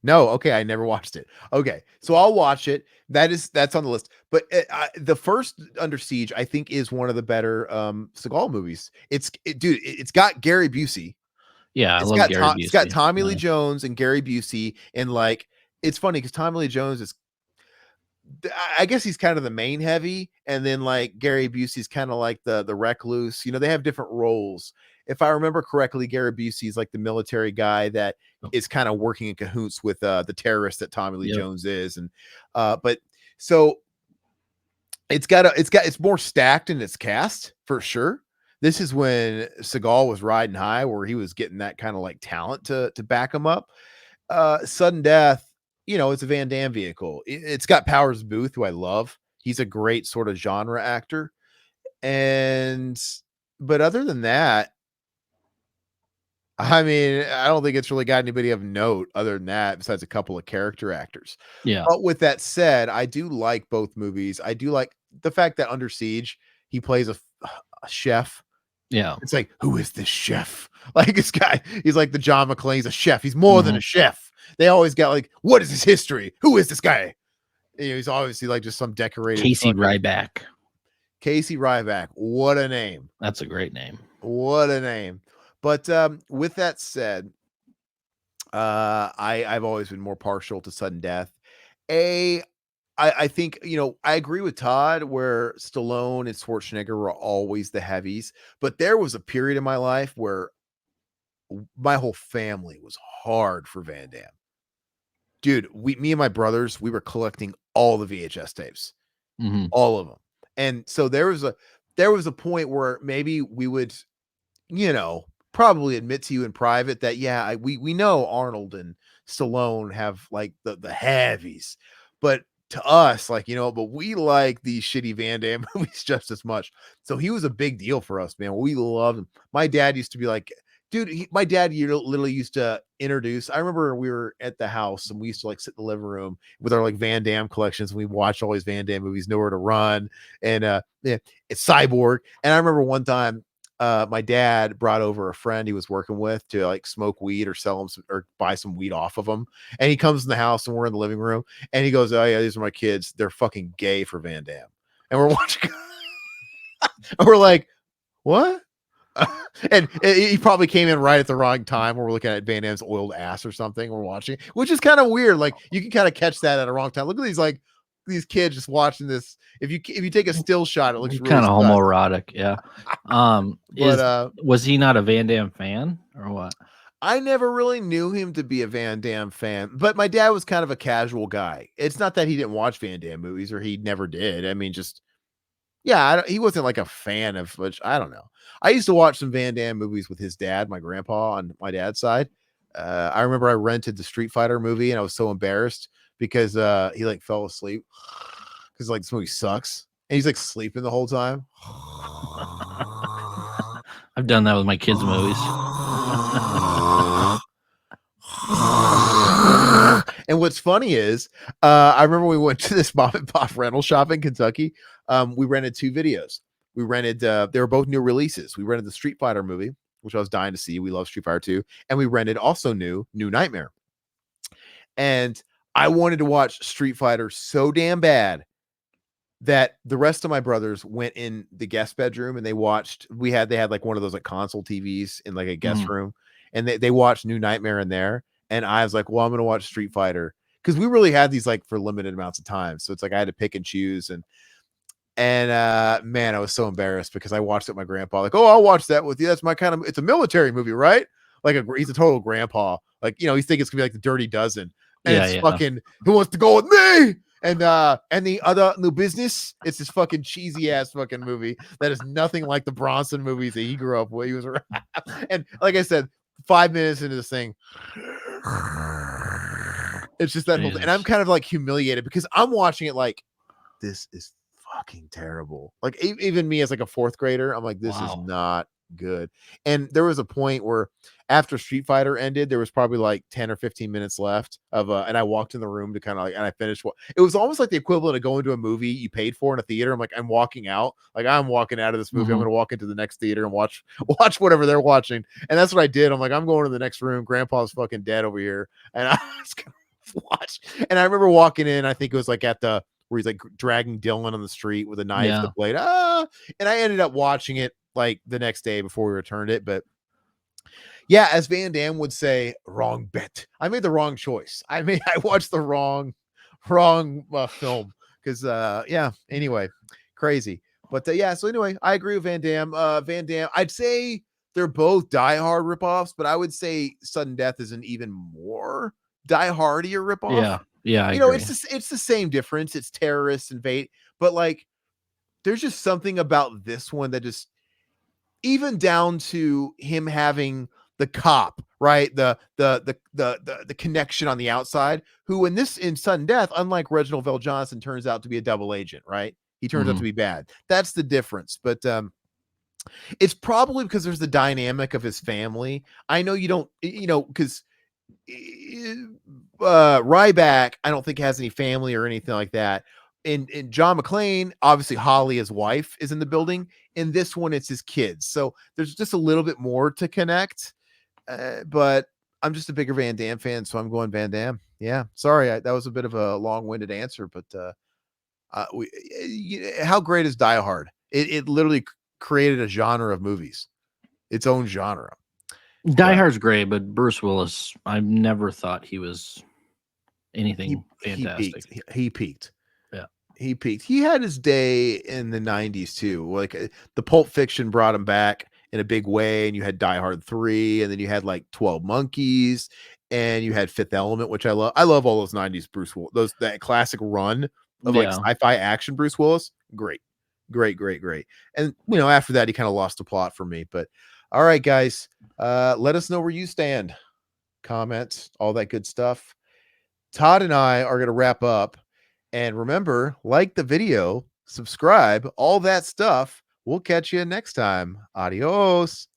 No, okay, I never watched it. Okay, so I'll watch it. That's on the list. But the first Under Siege, I think, is one of the better Seagal movies. Dude, it's got Gary Busey. Yeah, I love Gary Busey. It's got Tommy Lee Yeah. Jones and Gary Busey, and like it's funny because Tommy Lee Jones is, I guess he's kind of the main heavy, and then like Gary Busey's kind of like the recluse. You know, they have different roles. If I remember correctly, Gary Busey is like the military guy that is kind of working in cahoots with the terrorist that Tommy Lee Jones is, and but so it's more stacked in its cast for sure. This is when Seagal was riding high, where he was getting that kind of like talent to back him up. Sudden Death, you know, it's a Van Damme vehicle. It's got Powers Booth, who I love. He's a great sort of genre actor. But other than that, I mean, I don't think it's really got anybody of note other than that, besides a couple of character actors. Yeah. But with that said, I do like both movies. I do like the fact that Under Siege, he plays a chef. Yeah. It's like, who is this chef? Like this guy, he's like the John McClane. He's a chef. He's more than a chef. They always got like, what is his history? Who is this guy? You know, he's obviously like just some decorated Casey Ryback. Casey Ryback. What a name. That's a great name. What a name. But with that said, I've always been more partial to sudden death. I think, you know, I agree with Todd where Stallone and Schwarzenegger were always the heavies, but there was a period in my life where my whole family was hard for Van Damme. Dude, me and my brothers, we were collecting all the VHS tapes, all of them. And so there was there was a point where maybe we would, probably admit to you in private that we know Arnold and Stallone have like the heavies, but to us, like, but we like these shitty Van Damme movies just as much. So he was a big deal for us, man. We loved him. My dad used to be like, dude, my dad literally used to introduce. I remember we were at the house and we used to like sit in the living room with our like Van Damme collections, and we watched all these Van Damme movies, Nowhere to Run, and it's Cyborg. And I remember one time my dad brought over a friend he was working with to like smoke weed or sell him or buy some weed off of him. And he comes in the house and we're in the living room and he goes, "Oh yeah, these are my kids. They're fucking gay for Van Damme." And we're watching and we're like, "What?" And he probably came in right at the wrong time where we're looking at Van Damme's oiled ass or something. We're watching, which is kind of weird. Like you can kind of catch that at a wrong time. Look at these kids just watching this. If you take a still shot, it looks really kind of homoerotic. Yeah. But was he not a Van Damme fan or what? I never really knew him to be a Van Damme fan, but my dad was kind of a casual guy. It's not that he didn't watch Van Damme movies or he never did. I mean, just he wasn't like a fan of, which I don't know. I used to watch some Van Damme movies with his dad, my grandpa on my dad's side. I remember I rented the Street Fighter movie and I was so embarrassed because he like fell asleep because like this movie sucks and he's like sleeping the whole time. I've done that with my kids' movies. And what's funny is, I remember we went to this mom and pop rental shop in Kentucky. We rented 2 videos. We rented, they were both new releases. We rented the Street Fighter movie, which I was dying to see. We love Street Fighter 2. And we rented also New Nightmare. And I wanted to watch Street Fighter so damn bad that the rest of my brothers went in the guest bedroom and they watched, they had like one of those like console TVs in like a guest room. And they watched New Nightmare in there. And I was like, well, I'm going to watch Street Fighter because we really had these like for limited amounts of time. So it's like I had to pick and choose. And man, I was so embarrassed because I watched it with my grandpa. Like, oh, I'll watch that with you. That's my kind of, it's a military movie, right? Like he's a total grandpa. Like, he's thinking it's gonna be like the Dirty Dozen. And it's fucking, who wants to go with me? And the other new business, it's this fucking cheesy ass fucking movie that is nothing like the Bronson movies that he grew up with. He was around. And like I said, 5 minutes into this thing, it's just that whole thing. And I'm kind of like humiliated because I'm watching it like, this is fucking terrible. Like even me as like a 4th grader, I'm like, this is not good. And there was a point where after Street Fighter ended, there was probably like 10 or 15 minutes left of and I walked in the room to kind of like, and I finished what it was almost like the equivalent of going to a movie you paid for in a theater. I'm like, I'm walking out, like I'm walking out of this movie. I'm gonna walk into the next theater and watch whatever they're watching. And that's what I did. I'm like, I'm going to the next room. Grandpa's fucking dead over here. And I was gonna watch. And I remember walking in, I think it was like at the where he's like dragging Dylan on the street with a knife, the blade. And I ended up watching it like the next day before we returned it. But yeah, as Van Damme would say, wrong bet. I made the wrong choice. I watched the wrong film because anyway, crazy. But so anyway, I agree with Van Damme. Van Damme, I'd say they're both Die Hard ripoffs, but I would say Sudden Death is an even more Die Hardier ripoff. Yeah, I agree. It's the same difference. It's terrorists invade, but like there's just something about this one that just, even down to him having the cop, right? The connection on the outside, who in Sudden Death, unlike Reginald Vell Johnson, turns out to be a double agent, right? He turns out to be bad. That's the difference. But it's probably because there's the dynamic of his family. I know you don't, because Ryback, I don't think has any family or anything like that. In John McClane, obviously Holly, his wife, is in the building. In this one, it's his kids. So there's just a little bit more to connect. But I'm just a bigger Van Damme fan, so I'm going Van Damme. Yeah, sorry, that was a bit of a long-winded answer, but how great is Die Hard? It literally created a genre of movies, its own genre. Die Hard's great, but Bruce Willis, I've never thought he was anything fantastic. He peaked. Yeah. He peaked. He had his day in the 90s too. Like the Pulp Fiction brought him back in a big way, and you had Die Hard 3, and then you had like 12 Monkeys, and you had Fifth Element, which I love. I love all those 90s Bruce Willis, that classic run of like sci-fi action Bruce Willis. Great. Great, great, great. And after that, he kind of lost the plot for me. But all right, guys, let us know where you stand. Comments, all that good stuff. Todd and I are going to wrap up. And remember, like the video, subscribe, all that stuff. We'll catch you next time. Adios.